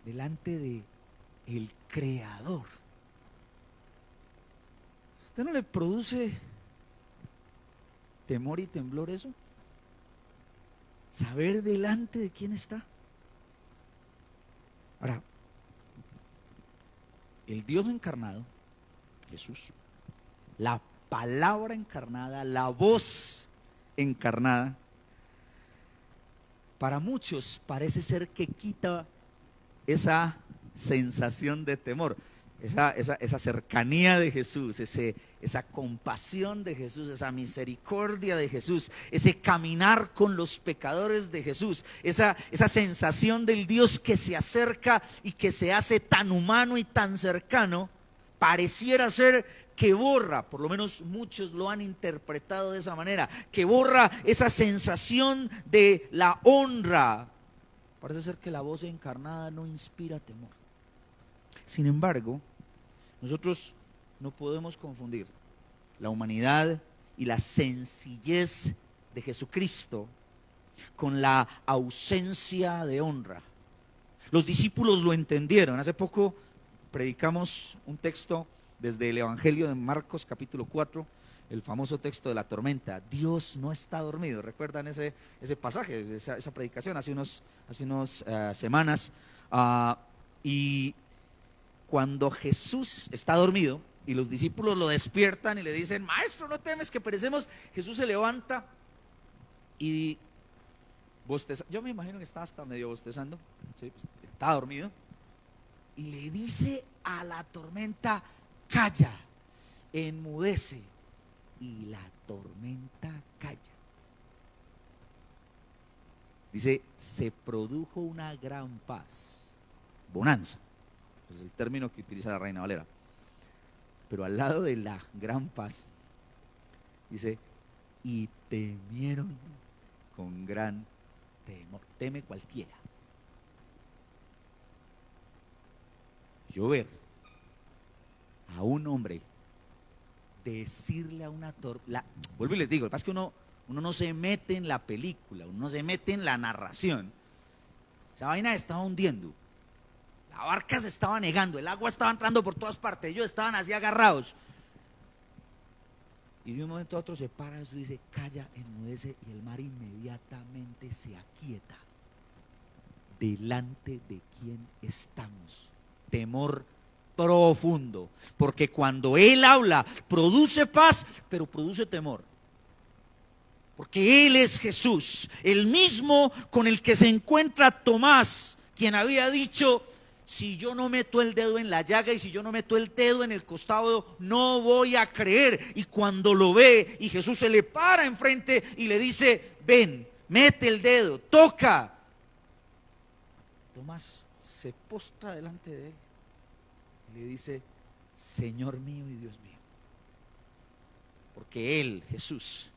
delante de el Creador. ¿Usted no le produce temor y temblor eso? Saber delante de quién está. Ahora, el Dios encarnado, Jesús, la palabra encarnada, la voz encarnada, para muchos parece ser que quita esa sensación de temor. Esa cercanía de Jesús, esa compasión de Jesús, esa misericordia de Jesús, ese caminar con los pecadores de Jesús, esa sensación del Dios que se acerca y que se hace tan humano y tan cercano, pareciera ser que borra, por lo menos muchos lo han interpretado de esa manera, que borra esa sensación de la honra. Parece ser que la voz encarnada no inspira temor. Sin embargo, nosotros no podemos confundir la humanidad y la sencillez de Jesucristo con la ausencia de honra. Los discípulos lo entendieron. Hace poco predicamos un texto desde el Evangelio de Marcos capítulo 4, el famoso texto de la tormenta. Dios no está dormido. ¿Recuerdan ese pasaje, esa predicación hace unas semanas? Y cuando Jesús está dormido y los discípulos lo despiertan y le dicen: maestro, ¿no temes que perecemos? Jesús se levanta y bosteza. Yo me imagino que estaba hasta medio bostezando, ¿sí? Pues, estaba dormido, y le dice a la tormenta: calla, enmudece. Y la tormenta calla. Dice: se produjo una gran paz, bonanza. Es el término que utiliza la Reina Valera. Pero al lado de la gran paz, dice: y temieron con gran temor. Teme cualquiera. Yo ver a un hombre decirle a una tormenta, vuelvo y les digo, lo que pasa es que uno no se mete en la película, uno no se mete en la narración. Esa vaina estaba hundiendo. La barca se estaba negando, el agua estaba entrando por todas partes, ellos estaban así agarrados. Y de un momento a otro se para Jesús y dice: calla, enmudece, y el mar inmediatamente se aquieta. Delante de quién estamos. Temor profundo, porque cuando Él habla produce paz, pero produce temor. Porque Él es Jesús, el mismo con el que se encuentra Tomás, quien había dicho: si yo no meto el dedo en la llaga y si yo no meto el dedo en el costado, no voy a creer. Y cuando lo ve y Jesús se le para enfrente y le dice: ven, mete el dedo, toca. Tomás se postra delante de Él y le dice: Señor mío y Dios mío. Porque Él, Jesús,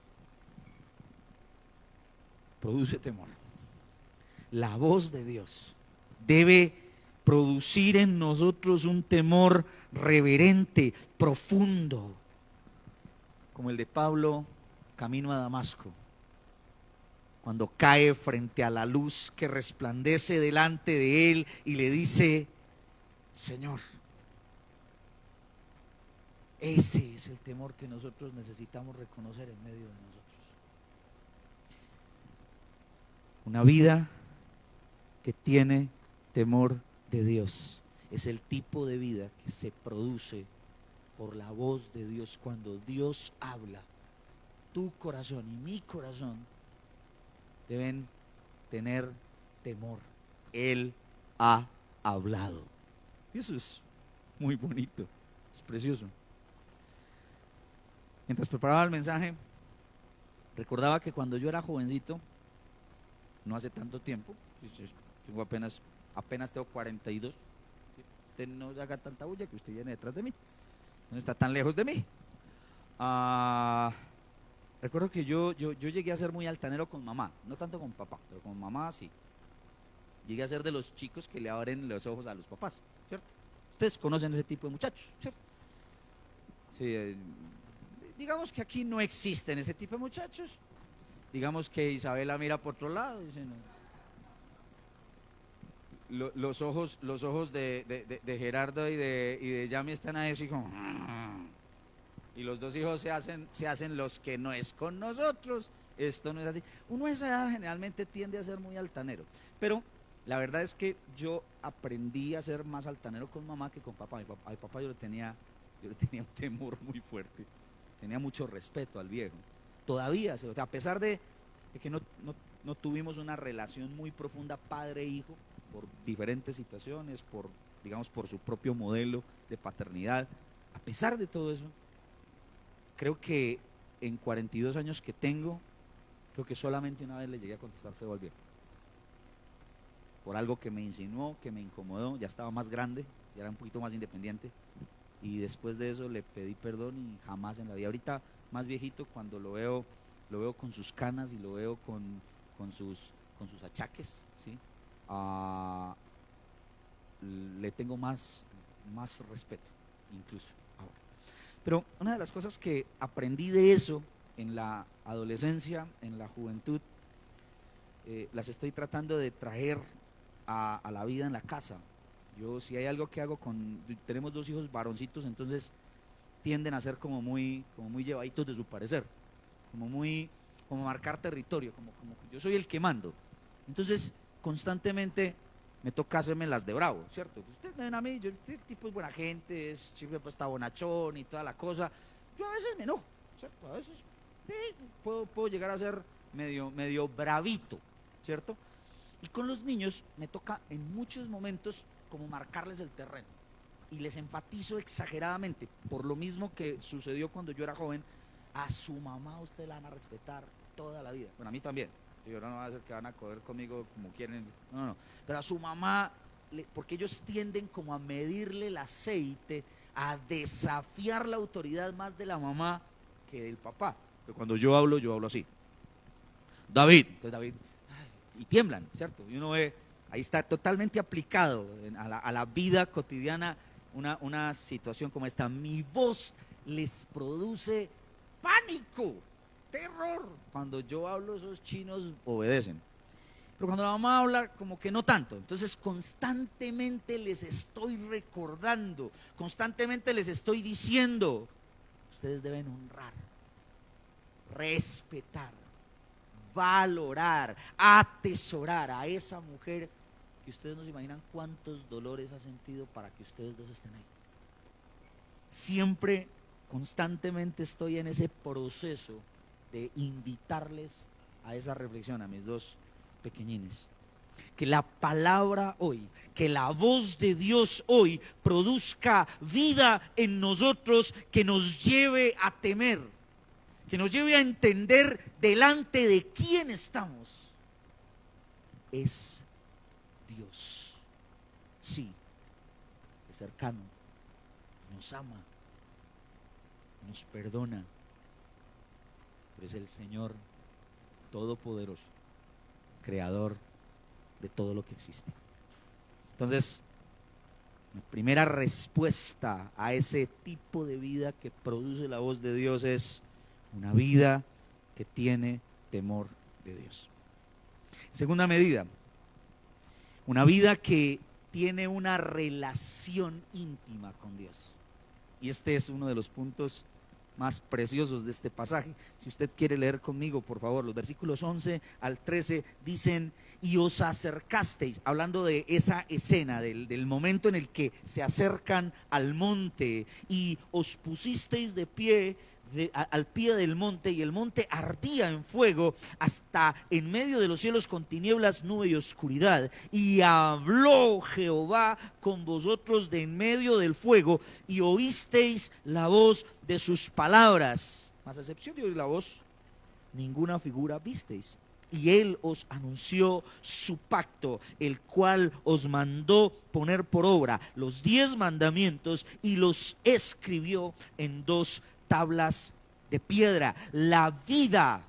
produce temor. La voz de Dios debe producir en nosotros un temor reverente, profundo, como el de Pablo camino a Damasco, cuando cae frente a la luz que resplandece delante de él y le dice: Señor. Ese es el temor que nosotros necesitamos reconocer en medio de nosotros. Una vida que tiene temor de Dios es el tipo de vida que se produce por la voz de Dios. Cuando Dios habla, tu corazón y mi corazón deben tener temor. Él ha hablado. Y eso es muy bonito, es precioso. Mientras preparaba el mensaje, recordaba que cuando yo era jovencito, no hace tanto tiempo, tengo apenas tengo 42, usted no haga tanta bulla, que usted viene detrás de mí, no está tan lejos de mí. Recuerdo que yo llegué a ser muy altanero con mamá, no tanto con papá, pero con mamá sí. Llegué a ser de los chicos que le abren los ojos a los papás, ¿cierto? Ustedes conocen ese tipo de muchachos, ¿cierto? Sí, digamos que aquí no existen ese tipo de muchachos. Digamos que Isabela mira por otro lado y dice, no. Los ojos de Gerardo y de Yami están ahí así como... Y los dos hijos se hacen los que no es con nosotros. Esto no es así. Uno a esa edad generalmente tiende a ser muy altanero. Pero la verdad es que yo aprendí a ser más altanero con mamá que con papá. A mi papá yo le tenía un temor muy fuerte. Tenía mucho respeto al viejo. Todavía, o sea, a pesar de que no tuvimos una relación muy profunda padre-hijo, por diferentes situaciones, digamos, por su propio modelo de paternidad, a pesar de todo eso, creo que en 42 años que tengo, creo que solamente una vez le llegué a contestar feo al viejo. Por algo que me insinuó, que me incomodó, ya estaba más grande, ya era un poquito más independiente, y después de eso le pedí perdón y jamás en la vida. Ahorita, más viejito, cuando lo veo con sus canas y lo veo con sus achaques, ¿sí? Le tengo más respeto, incluso ahora. Pero una de las cosas que aprendí de eso en la adolescencia, en la juventud, las estoy tratando de traer a la vida en la casa. Yo, si hay algo que hago tenemos 2 hijos varoncitos, entonces tienden a ser como muy llevaditos de su parecer, como marcar territorio, como yo soy el que mando. Entonces, constantemente me toca hacerme las de bravo, ¿cierto? Ustedes ven a mí, este tipo es buena gente, siempre pues, está bonachón y toda la cosa. Yo a veces me enojo, ¿cierto? A veces puedo llegar a ser medio bravito, ¿cierto? Y con los niños me toca en muchos momentos como marcarles el terreno. Y les enfatizo exageradamente, por lo mismo que sucedió cuando yo era joven, a su mamá usted la van a respetar toda la vida. Bueno, a mí también. Yo no va a ser que van a correr conmigo como quieren. No. Pero a su mamá, porque ellos tienden como a medirle el aceite, a desafiar la autoridad más de la mamá que del papá. Pero cuando yo hablo así. David. Entonces David, y tiemblan, ¿cierto? Y uno ve, ahí está totalmente aplicado a la vida cotidiana una situación como esta. Mi voz les produce pánico, terror. Cuando yo hablo, esos chinos obedecen. Pero cuando la mamá habla, como que no tanto. Entonces constantemente les estoy recordando, constantemente les estoy diciendo, ustedes deben honrar, respetar, valorar, atesorar a esa mujer que ustedes no se imaginan cuántos dolores ha sentido para que ustedes dos estén ahí. Siempre, constantemente estoy en ese proceso de invitarles a esa reflexión, a mis 2 pequeñines. Que la palabra hoy, que la voz de Dios hoy produzca vida en nosotros, que nos lleve a temer, que nos lleve a entender delante de quién estamos. Es Dios. Sí, es cercano, nos ama, nos perdona, pero es el Señor Todopoderoso, Creador de todo lo que existe. Entonces, mi primera respuesta a ese tipo de vida que produce la voz de Dios es una vida que tiene temor de Dios. Segunda medida, una vida que tiene una relación íntima con Dios. Y este es uno de los puntos más preciosos de este pasaje. Si usted quiere leer conmigo, por favor, los versículos 11 al 13 dicen: y os acercasteis, hablando de esa escena, del momento en el que se acercan al monte, y os pusisteis de pie al pie del monte, y el monte ardía en fuego hasta en medio de los cielos con tinieblas, nube y oscuridad. Y habló Jehová con vosotros de en medio del fuego, y oísteis la voz de sus palabras. Mas a excepción de oír la voz, ninguna figura visteis. y Él os anunció su pacto, el cual os mandó poner por obra los 10 mandamientos y los escribió en 2 tablas de piedra. La vida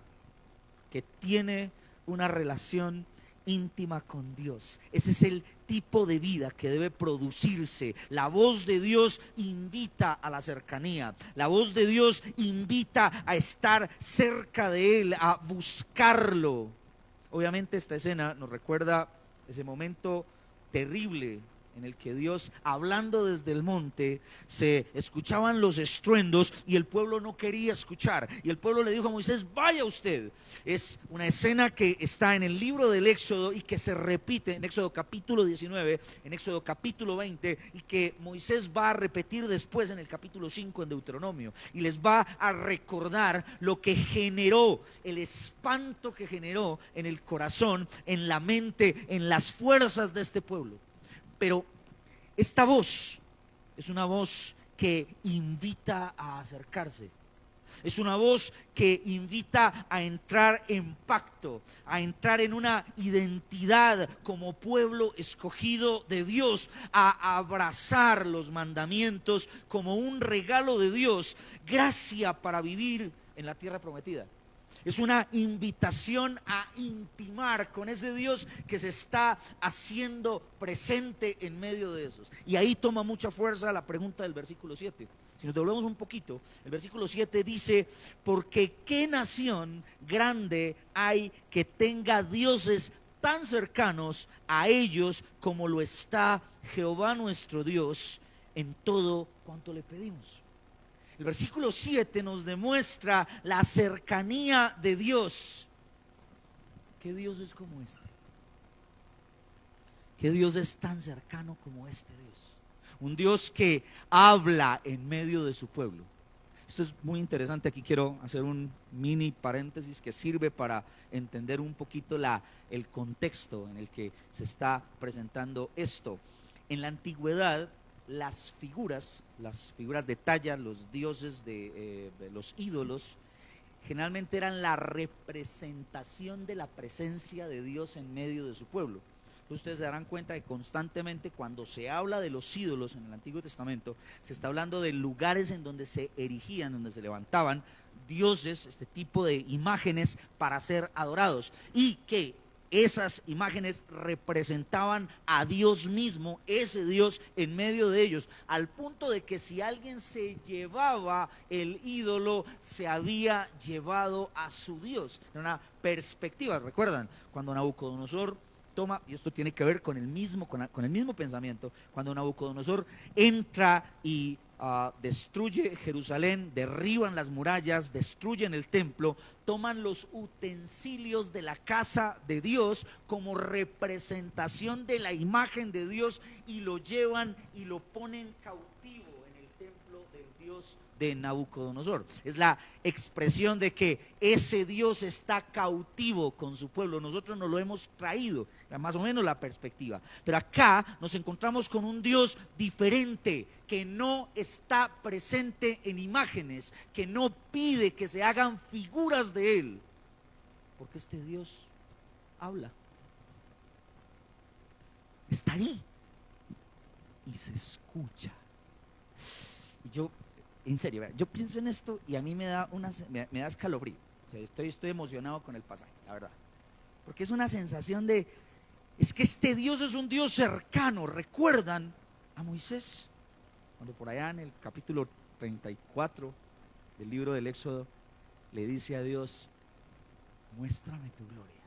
que tiene una relación íntima con Dios, ese es el tipo de vida que debe producirse. La voz de Dios invita a la cercanía, la voz de Dios invita a estar cerca de Él, a buscarlo. Obviamente esta escena nos recuerda ese momento terrible en el que Dios, hablando desde el monte, se escuchaban los estruendos y el pueblo no quería escuchar. Y el pueblo le dijo a Moisés: vaya usted. Es una escena que está en el libro del Éxodo y que se repite en Éxodo capítulo 19, en Éxodo capítulo 20, y que Moisés va a repetir después en el capítulo 5 en Deuteronomio. Y les va a recordar lo que generó, el espanto que generó en el corazón, en la mente, en las fuerzas de este pueblo. Pero esta voz es una voz que invita a acercarse. Es una voz que invita a entrar en pacto, a entrar en una identidad como pueblo escogido de Dios, a abrazar los mandamientos como un regalo de Dios, gracia para vivir en la tierra prometida. Es una invitación a intimar con ese Dios que se está haciendo presente en medio de esos. Y ahí toma mucha fuerza la pregunta del versículo 7. Si nos devolvemos un poquito, el versículo 7 dice: porque qué nación grande hay que tenga dioses tan cercanos a ellos como lo está Jehová nuestro Dios en todo cuanto le pedimos. El versículo 7 nos demuestra la cercanía de Dios. ¿Qué Dios es como este? ¿Qué Dios es tan cercano como este Dios? Un Dios que habla en medio de su pueblo. Esto es muy interesante. Aquí quiero hacer un mini paréntesis que sirve para entender un poquito el contexto en el que se está presentando esto. En la antigüedad, las figuras de talla, los dioses de los ídolos, generalmente eran la representación de la presencia de Dios en medio de su pueblo. Ustedes se darán cuenta que constantemente cuando se habla de los ídolos en el Antiguo Testamento, se está hablando de lugares en donde se erigían, donde se levantaban dioses, este tipo de imágenes para ser adorados, y que esas imágenes representaban a Dios mismo, ese Dios en medio de ellos, al punto de que si alguien se llevaba el ídolo, se había llevado a su Dios. Era una perspectiva. ¿Recuerdan? Cuando Nabucodonosor toma, y esto tiene que ver con el mismo pensamiento, cuando Nabucodonosor entra y destruye Jerusalén, derriban las murallas, destruyen el templo, toman los utensilios de la casa de Dios como representación de la imagen de Dios y lo llevan y lo ponen cautivo en el templo del Dios de Nabucodonosor. Es la expresión de que ese Dios está cautivo con su pueblo. Nosotros nos lo hemos traído, más o menos la perspectiva. Pero acá nos encontramos con un Dios diferente, que no está presente en imágenes, que no pide que se hagan figuras de Él, porque este Dios habla. Está ahí y se escucha. Y yo, en serio, yo pienso en esto y a mí me da escalofrío. O sea, estoy emocionado con el pasaje, la verdad. Porque es una sensación es que este Dios es un Dios cercano. ¿Recuerdan a Moisés? Cuando por allá en el capítulo 34 del libro del Éxodo le dice a Dios: muéstrame tu gloria,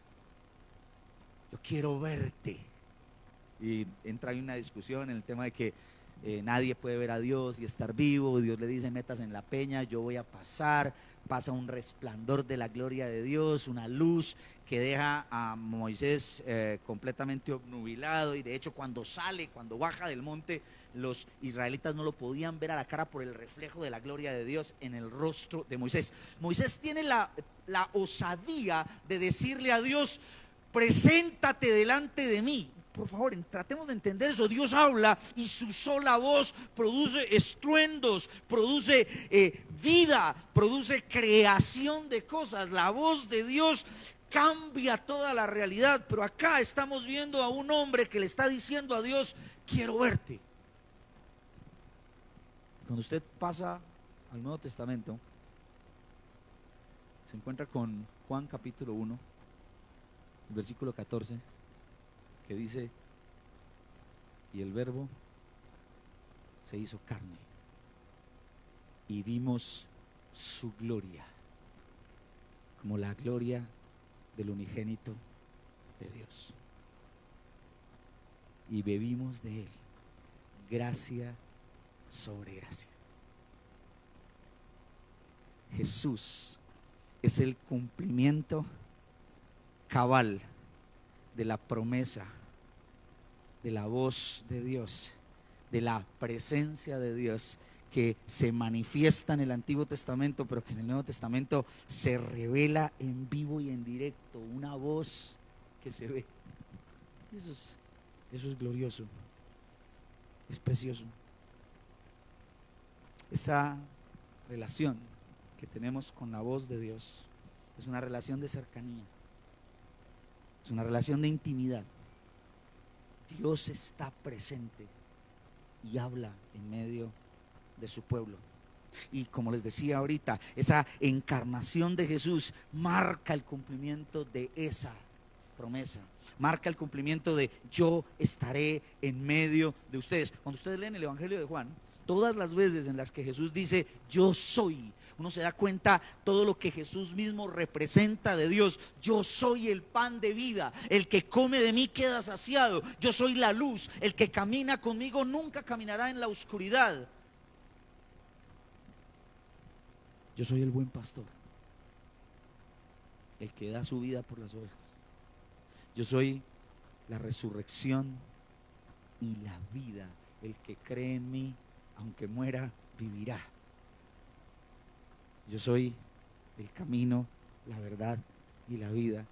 yo quiero verte. Y entra en una discusión en el tema de que nadie puede ver a Dios y estar vivo. Dios le dice: metas en la peña, yo voy a pasar. Pasa un resplandor de la gloria de Dios, una luz que deja a Moisés completamente obnubilado, y de hecho cuando baja del monte, los israelitas no lo podían ver a la cara por el reflejo de la gloria de Dios en el rostro de Moisés. Moisés tiene la osadía de decirle a Dios: preséntate delante de mí. Por favor, tratemos de entender eso. Dios habla y su sola voz produce estruendos, produce vida, produce creación de cosas. La voz de Dios cambia toda la realidad, pero acá estamos viendo a un hombre que le está diciendo a Dios, quiero verte. Cuando usted pasa al Nuevo Testamento, se encuentra con Juan capítulo 1, el versículo 14, que dice, y el Verbo se hizo carne y vimos su gloria, como la gloria del unigénito de Dios. Y bebimos de él, gracia sobre gracia. Jesús es el cumplimiento cabal de la promesa, de la voz de Dios, de la presencia de Dios que se manifiesta en el Antiguo Testamento, pero que en el Nuevo Testamento se revela en vivo y en directo, una voz que se ve. Eso es glorioso, es precioso. Esa relación que tenemos con la voz de Dios es una relación de cercanía, es una relación de intimidad. Dios está presente y habla en medio de su pueblo. Y como les decía ahorita, esa encarnación de Jesús marca el cumplimiento de esa promesa, marca el cumplimiento de yo estaré en medio de ustedes. Cuando ustedes leen el Evangelio de Juan, todas las veces en las que Jesús dice yo soy, uno se da cuenta todo lo que Jesús mismo representa de Dios. Yo soy el pan de vida, el que come de mí queda saciado. Yo soy la luz, el que camina conmigo nunca caminará en la oscuridad. Yo soy el buen pastor, el que da su vida por las ovejas. Yo soy la resurrección y la vida. El que cree en mí, aunque muera, vivirá. Yo soy el camino, la verdad y la vida.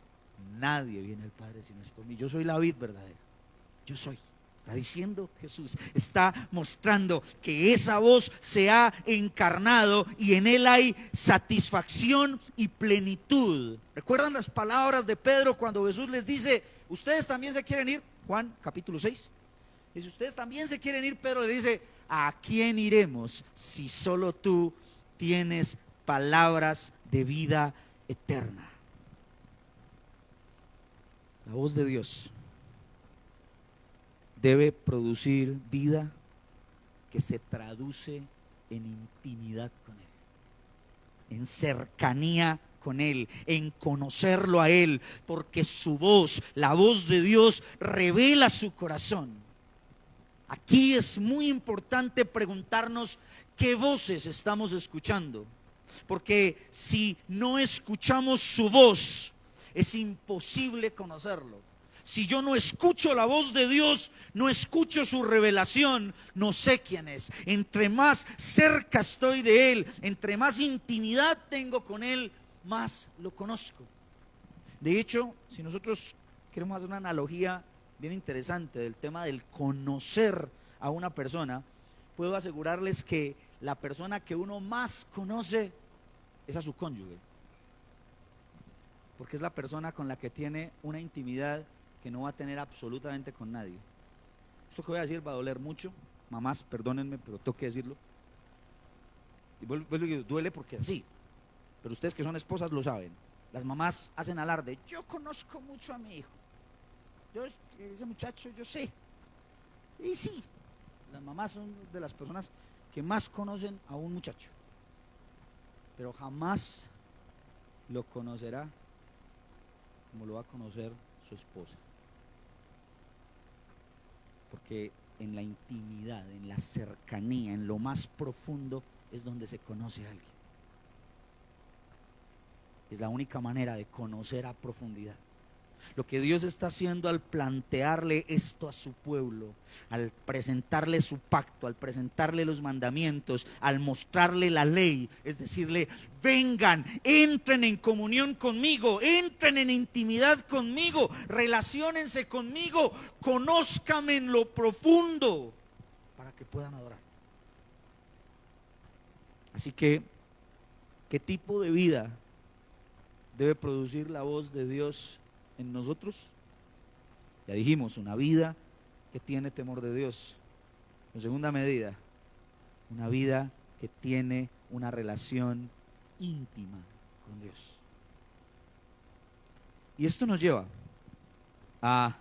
Nadie viene al Padre si no es por mí. Yo soy la vid verdadera. Yo soy. Está diciendo Jesús, está mostrando que esa voz se ha encarnado y en él hay satisfacción y plenitud. ¿Recuerdan las palabras de Pedro cuando Jesús les dice, ustedes también se quieren ir? Juan capítulo 6. Y si ustedes también se quieren ir, Pedro le dice, ¿a quién iremos si solo tú tienes palabras de vida eterna? La voz de Dios debe producir vida que se traduce en intimidad con Él, en cercanía con Él, en conocerlo a Él, porque su voz, la voz de Dios, revela su corazón. Aquí es muy importante preguntarnos qué voces estamos escuchando, porque si no escuchamos su voz, es imposible conocerlo. Si yo no escucho la voz de Dios, no escucho su revelación, no sé quién es. Entre más cerca estoy de Él, entre más intimidad tengo con Él, más lo conozco. De hecho, si nosotros queremos hacer una analogía bien interesante del tema del conocer a una persona, puedo asegurarles que la persona que uno más conoce es a su cónyuge, porque es la persona con la que tiene una intimidad que no va a tener absolutamente con nadie. Esto que voy a decir va a doler mucho, mamás, perdónenme, pero tengo que decirlo. Y duele porque así, pero ustedes que son esposas lo saben. Las mamás hacen alarde, yo conozco mucho a mi hijo, ese muchacho yo sé. Y sí, las mamás son de las personas que más conocen a un muchacho, pero jamás lo conocerá como lo va a conocer su esposa. Porque en la intimidad, en la cercanía, en lo más profundo es donde se conoce a alguien. Es la única manera de conocer a profundidad. Lo que Dios está haciendo al plantearle esto a su pueblo, al presentarle su pacto, al presentarle los mandamientos, al mostrarle la ley, es decirle, vengan, entren en comunión conmigo, entren en intimidad conmigo, relaciónense conmigo, conózcanme en lo profundo para que puedan adorar. Así que, ¿qué tipo de vida debe producir la voz de Dios en nosotros? Ya dijimos, una vida que tiene temor de Dios. En segunda medida, una vida que tiene una relación íntima con Dios. Y esto nos lleva a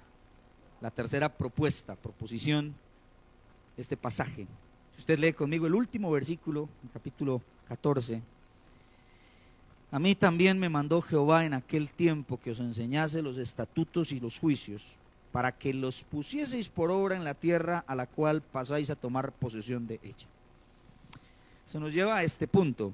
la tercera proposición de este pasaje. Si usted lee conmigo el último versículo, el capítulo 14. A mí también me mandó Jehová en aquel tiempo que os enseñase los estatutos y los juicios, para que los pusieseis por obra en la tierra a la cual pasáis a tomar posesión de ella. Eso nos lleva a este punto.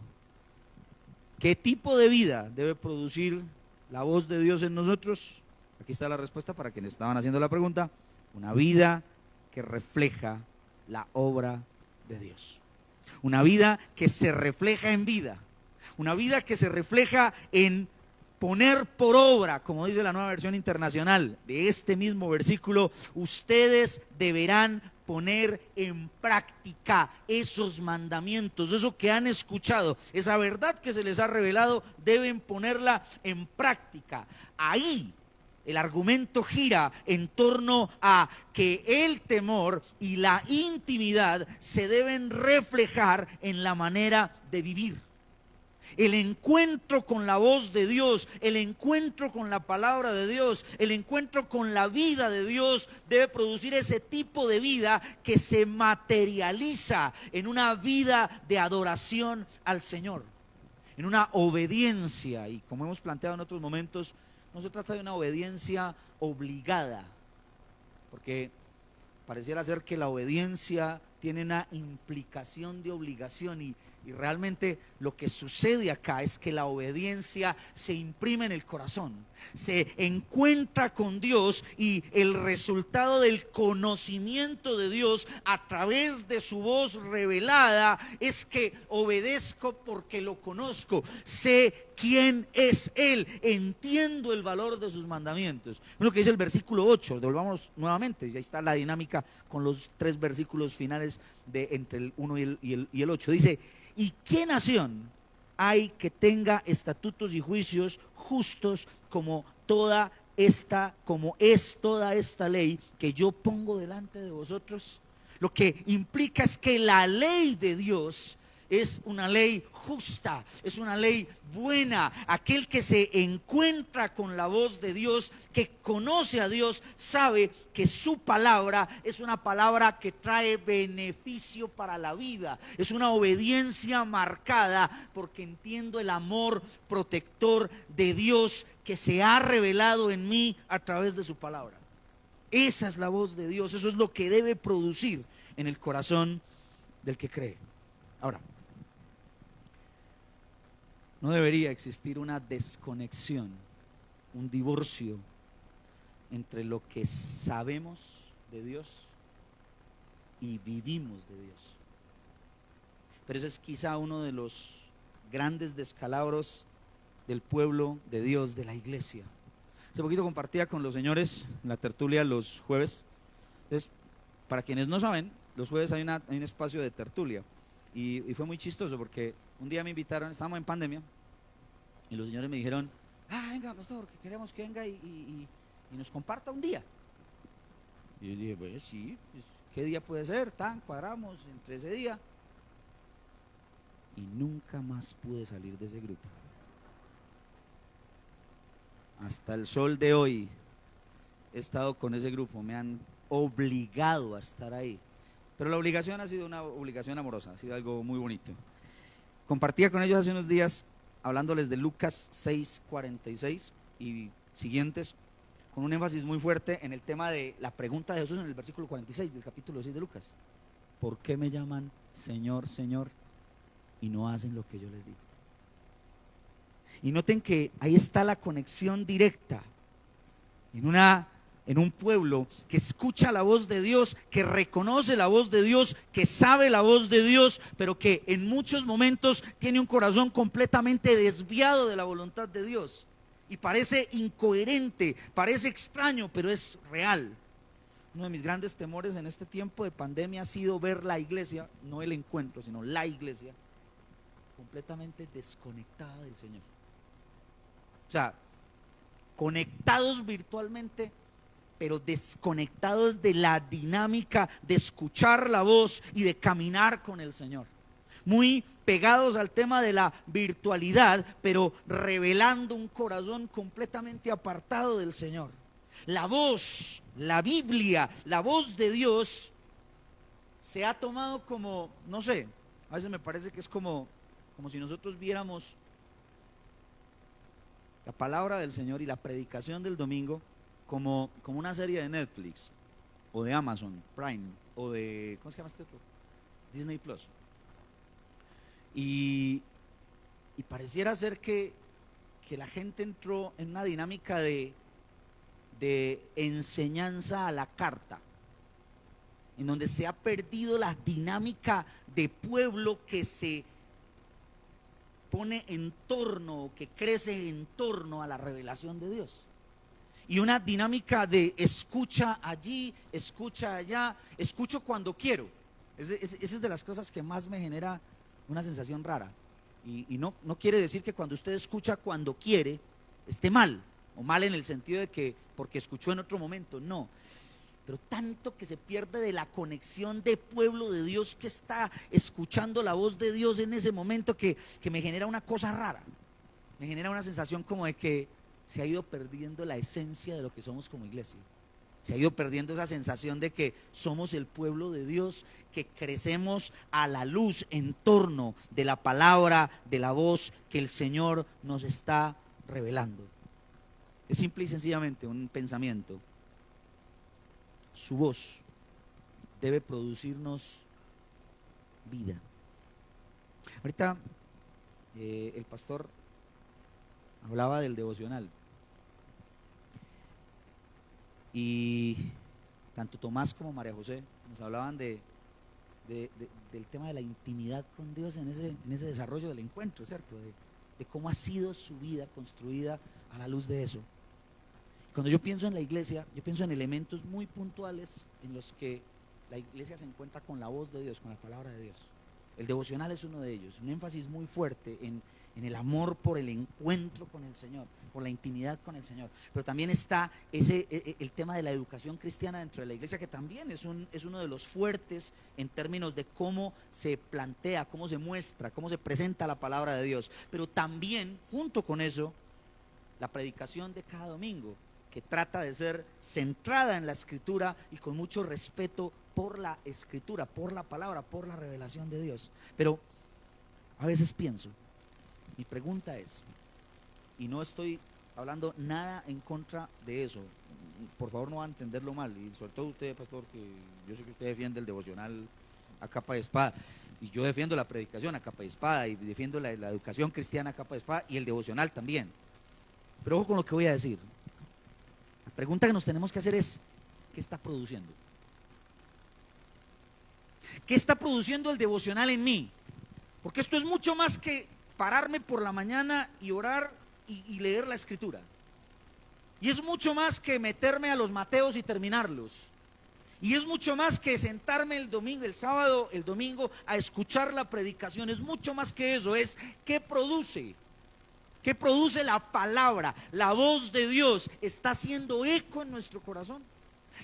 ¿Qué tipo de vida debe producir la voz de Dios en nosotros? Aquí está la respuesta para quienes estaban haciendo la pregunta. Una vida que refleja la obra de Dios. Una vida que se refleja en vida. Una vida que se refleja en poner por obra, como dice la Nueva Versión Internacional de este mismo versículo, ustedes deberán poner en práctica esos mandamientos, eso que han escuchado, esa verdad que se les ha revelado, deben ponerla en práctica. Ahí el argumento gira en torno a que el temor y la intimidad se deben reflejar en la manera de vivir. El encuentro con la voz de Dios, el encuentro con la palabra de Dios, el encuentro con la vida de Dios debe producir ese tipo de vida que se materializa en una vida de adoración al Señor, en una obediencia. Y como hemos planteado en otros momentos, no se trata de una obediencia obligada, porque pareciera ser que la obediencia tiene una implicación de obligación y realmente lo que sucede acá es que la obediencia se imprime en el corazón, se encuentra con Dios y el resultado del conocimiento de Dios a través de su voz revelada es que obedezco porque lo conozco, sé quién es Él, entiendo el valor de sus mandamientos. Es lo que dice el versículo 8, devolvamos nuevamente, ya está la dinámica con los 3 versículos finales de entre el 1 y el 8. Dice: ¿y qué nación hay que tenga estatutos y juicios justos como es toda esta ley que yo pongo delante de vosotros? Lo que implica es que la ley de Dios es una ley justa, es una ley buena. Aquel que se encuentra con la voz de Dios, que conoce a Dios, sabe que su palabra es una palabra que trae beneficio para la vida. Es una obediencia marcada porque entiendo el amor protector de Dios que se ha revelado en mí a través de su palabra. Esa es la voz de Dios, eso es lo que debe producir en el corazón del que cree. Ahora, no debería existir una desconexión, un divorcio entre lo que sabemos de Dios y vivimos de Dios. Pero ese es quizá uno de los grandes descalabros del pueblo de Dios, de la iglesia. Hace poquito compartía con los señores en la tertulia los jueves. Entonces, para quienes no saben, los jueves hay un espacio de tertulia. Y fue muy chistoso porque un día me invitaron, estábamos en pandemia, y los señores me dijeron: venga, pastor, que queremos que venga y nos comparta un día. Y yo dije: pues sí, pues, ¿qué día puede ser? Cuadramos entre ese día. Y nunca más pude salir de ese grupo. Hasta el sol de hoy he estado con ese grupo, me han obligado a estar ahí. Pero la obligación ha sido una obligación amorosa, ha sido algo muy bonito. Compartía con ellos hace unos días, hablándoles de Lucas 6:46 y siguientes, con un énfasis muy fuerte en el tema de la pregunta de Jesús en el versículo 46 del capítulo 6 de Lucas. ¿Por qué me llaman Señor, Señor, y no hacen lo que yo les digo? Y noten que ahí está la conexión directa en un pueblo que escucha la voz de Dios, que reconoce la voz de Dios, que sabe la voz de Dios, pero que en muchos momentos tiene un corazón completamente desviado de la voluntad de Dios. Y parece incoherente, parece extraño, pero es real. Uno de mis grandes temores en este tiempo de pandemia ha sido ver la iglesia, no el encuentro, sino la iglesia, completamente desconectada del Señor. sea, conectados virtualmente, pero desconectados de la dinámica de escuchar la voz y de caminar con el Señor. Muy pegados al tema de la virtualidad, pero revelando un corazón completamente apartado del Señor. La voz, la Biblia, la voz de Dios se ha tomado como, no sé, a veces me parece que es como si nosotros viéramos la palabra del Señor y la predicación del domingo como una serie de Netflix o de Amazon Prime o de, ¿cómo se llama este otro? Disney Plus. Y pareciera ser que la gente entró en una dinámica de enseñanza a la carta, en donde se ha perdido la dinámica de pueblo que se pone en torno, que crece en torno a la revelación de Dios. Y una dinámica de escucha allí, escucha allá, escucho cuando quiero. Esa es de las cosas que más me genera una sensación rara. Y no quiere decir que cuando usted escucha cuando quiere esté mal, o mal en el sentido de que porque escuchó en otro momento, no. Pero tanto que se pierde de la conexión de pueblo de Dios que está escuchando la voz de Dios en ese momento que me genera una cosa rara. Me genera una sensación como de que se ha ido perdiendo la esencia de lo que somos como iglesia. Se ha ido perdiendo esa sensación de que somos el pueblo de Dios, que crecemos a la luz en torno de la palabra, de la voz que el Señor nos está revelando. Es simple y sencillamente un pensamiento. Su voz debe producirnos vida. Ahorita el pastor hablaba del devocional y tanto Tomás como María José nos hablaban del tema de la intimidad con Dios en ese desarrollo del encuentro, ¿cierto? De cómo ha sido su vida construida a la luz de eso. Cuando yo pienso en la iglesia, yo pienso en elementos muy puntuales en los que la iglesia se encuentra con la voz de Dios, con la palabra de Dios. El devocional es uno de ellos, un énfasis muy fuerte en el amor por el encuentro con el Señor, por la intimidad con el Señor. Pero también está el tema de la educación cristiana dentro de la iglesia, que también es uno de los fuertes en términos de cómo se plantea, cómo se muestra, cómo se presenta la palabra de Dios. Pero también, junto con eso, la predicación de cada domingo, que trata de ser centrada en la Escritura y con mucho respeto por la Escritura, por la palabra, por la revelación de Dios. Pero a veces pienso, mi pregunta es, y no estoy hablando nada en contra de eso, por favor no va a entenderlo mal, y sobre todo usted, pastor, que yo sé que usted defiende el devocional a capa y espada, y yo defiendo la predicación a capa y espada, y defiendo la educación cristiana a capa y espada, y el devocional también. Pero ojo con lo que voy a decir. La pregunta que nos tenemos que hacer es, ¿qué está produciendo? ¿Qué está produciendo el devocional en mí? Porque esto es mucho más que pararme por la mañana y orar y leer la Escritura. Y es mucho más que meterme a los Mateos y terminarlos. Y es mucho más que sentarme el sábado, el domingo, a escuchar la predicación. Es mucho más que eso, es ¿qué produce? ¿Qué produce la palabra? La voz de Dios está haciendo eco en nuestro corazón.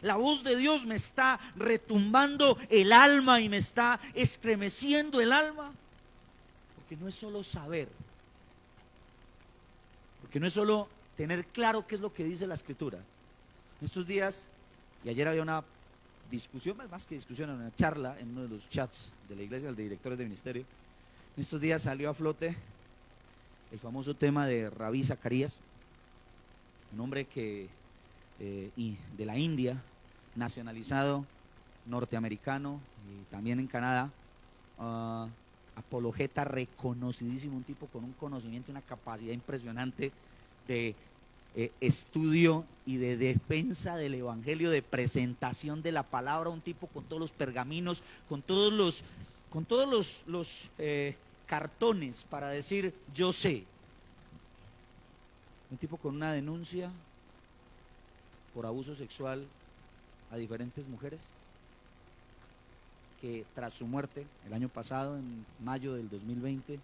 La voz de Dios me está retumbando el alma y me está estremeciendo el alma. Porque no es solo saber, porque no es solo tener claro qué es lo que dice la Escritura. En estos días, y ayer había una discusión, más que discusión, una charla en uno de los chats de la iglesia, el de directores de ministerio. En estos días salió a flote el famoso tema de Rabí Zacarías, un hombre que de la India, nacionalizado norteamericano y también en Canadá, apologeta reconocidísimo, un tipo con un conocimiento y una capacidad impresionante de estudio y de defensa del evangelio, de presentación de la palabra, un tipo con todos los pergaminos, con todos los cartones para decir yo sé. Un tipo con una denuncia por abuso sexual a diferentes mujeres, que tras su muerte el año pasado, en mayo del 2020,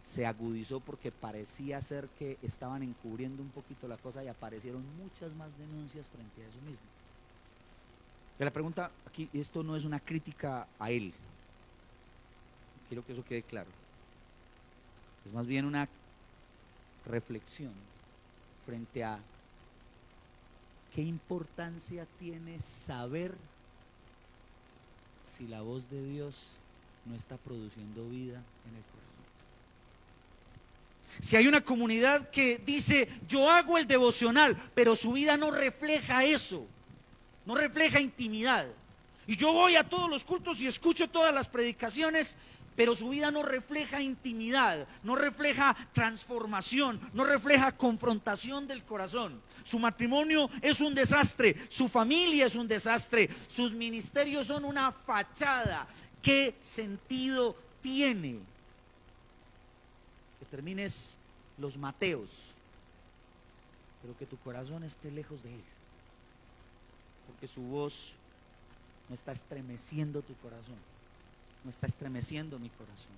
se agudizó porque parecía ser que estaban encubriendo un poquito la cosa y aparecieron muchas más denuncias frente a eso mismo. Y la pregunta aquí, esto no es una crítica a él, quiero que eso quede claro, es más bien una reflexión frente a qué importancia tiene saber si la voz de Dios no está produciendo vida en el corazón. Si hay una comunidad que dice, yo hago el devocional, pero su vida no refleja eso, no refleja intimidad. Y yo voy a todos los cultos y escucho todas las predicaciones, pero su vida no refleja intimidad, no refleja transformación, no refleja confrontación del corazón. Su matrimonio es un desastre, su familia es un desastre, sus ministerios son una fachada. ¿Qué sentido tiene que termines los Mateos, pero que tu corazón esté lejos de él? Porque su voz no está estremeciendo tu corazón, no está estremeciendo mi corazón.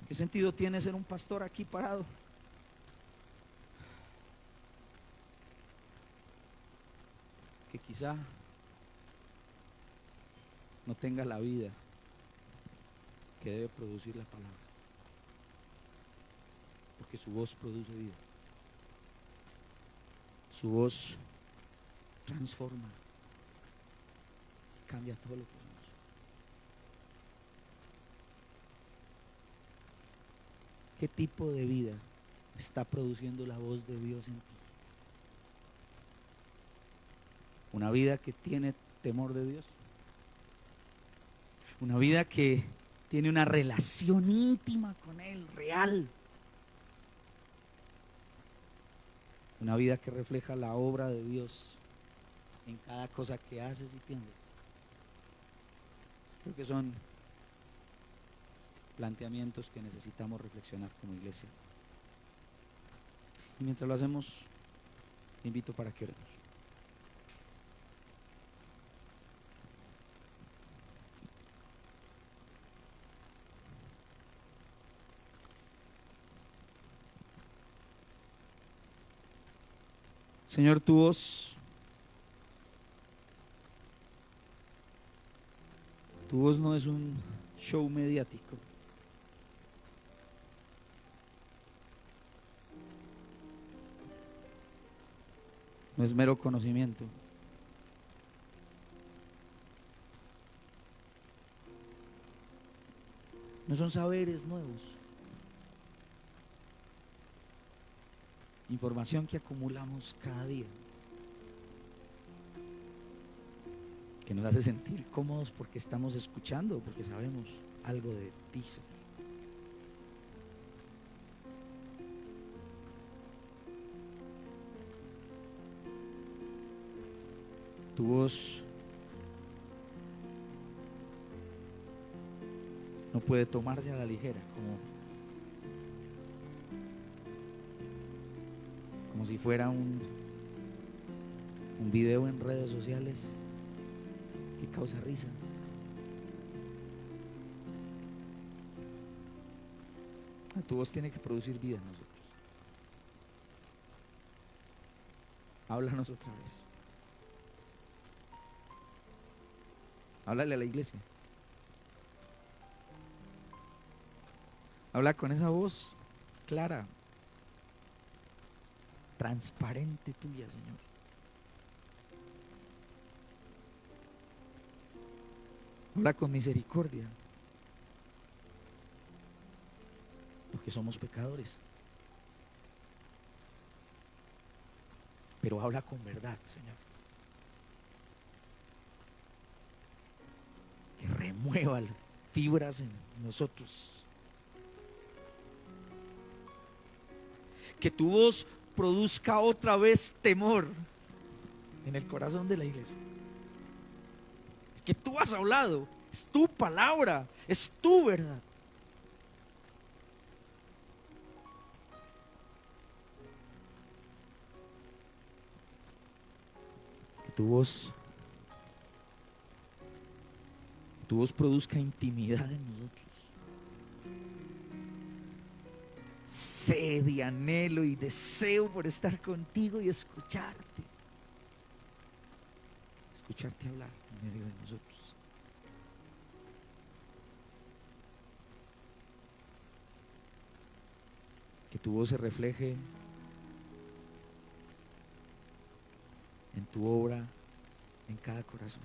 ¿Qué sentido tiene ser un pastor aquí parado? Que quizá no tenga la vida que debe producir la palabra, porque su voz produce vida, su voz transforma, cambia todo lo que somos. ¿Qué tipo de vida está produciendo la voz de Dios en ti? Una vida que tiene temor de Dios, una vida que tiene una relación íntima con Él, real. Una vida que refleja la obra de Dios en cada cosa que haces y piensas. Creo que son planteamientos que necesitamos reflexionar como iglesia. Y mientras lo hacemos, te invito para que oremos. Señor, tu voz no es un show mediático. No es mero conocimiento. No son saberes nuevos. Información que acumulamos cada día, que nos hace sentir cómodos porque estamos escuchando, porque sabemos algo de ti, Señor. Tu voz no puede tomarse a la ligera, como si fuera un video en redes sociales que causa risa. Tu voz tiene que producir vida en nosotros. Háblanos otra vez. Háblale a la iglesia. Habla con esa voz clara, transparente tuya, Señor. Habla con misericordia, porque somos pecadores. Pero habla con verdad, Señor. Que remueva fibras en nosotros. Que tu voz produzca otra vez temor en el corazón de la iglesia. Es que tú has hablado, es tu palabra, es tu verdad. Que tu voz produzca intimidad en nosotros. sed y anhelo y deseo por estar contigo y escucharte hablar en medio de nosotros. Que tu voz se refleje en tu obra, en cada corazón,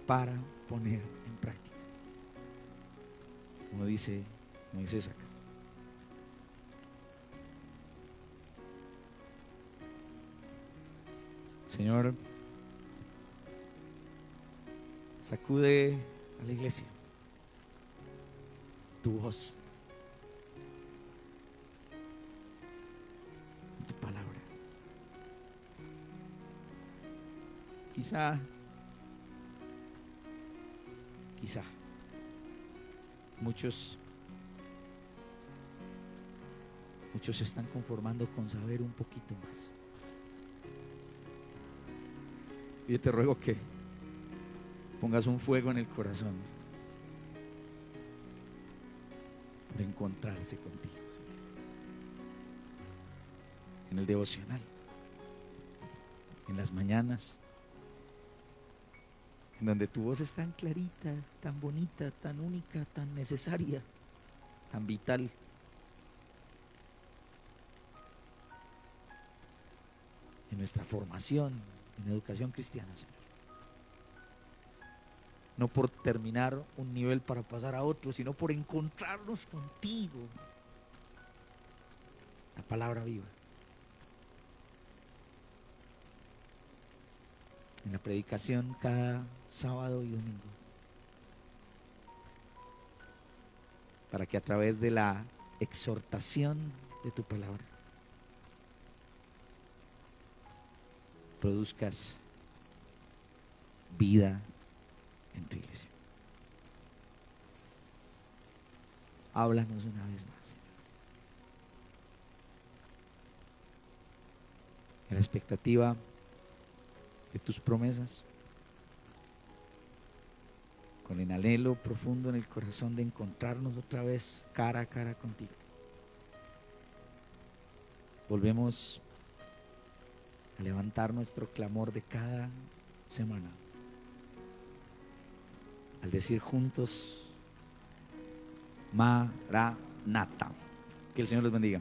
para poner en práctica, como dice Moisés acá. Señor, sacude a la iglesia tu voz, tu palabra. Quizá muchos se están conformando con saber un poquito más. Yo te ruego que pongas un fuego en el corazón de encontrarse contigo, Señor. En el devocional, en las mañanas, en donde tu voz es tan clarita, tan bonita, tan única, tan necesaria, tan vital. En nuestra formación, en educación cristiana, Señor. No por terminar un nivel para pasar a otro, sino por encontrarnos contigo. La palabra viva. En la predicación cada sábado y domingo. Para que a través de la exhortación de tu palabra produzcas vida en tu iglesia. Háblanos una vez más, Señor. En la expectativa de tus promesas, con el anhelo profundo en el corazón de encontrarnos otra vez cara a cara contigo. Volvemos a levantar nuestro clamor de cada semana, al decir juntos, Maranata. Que el Señor los bendiga.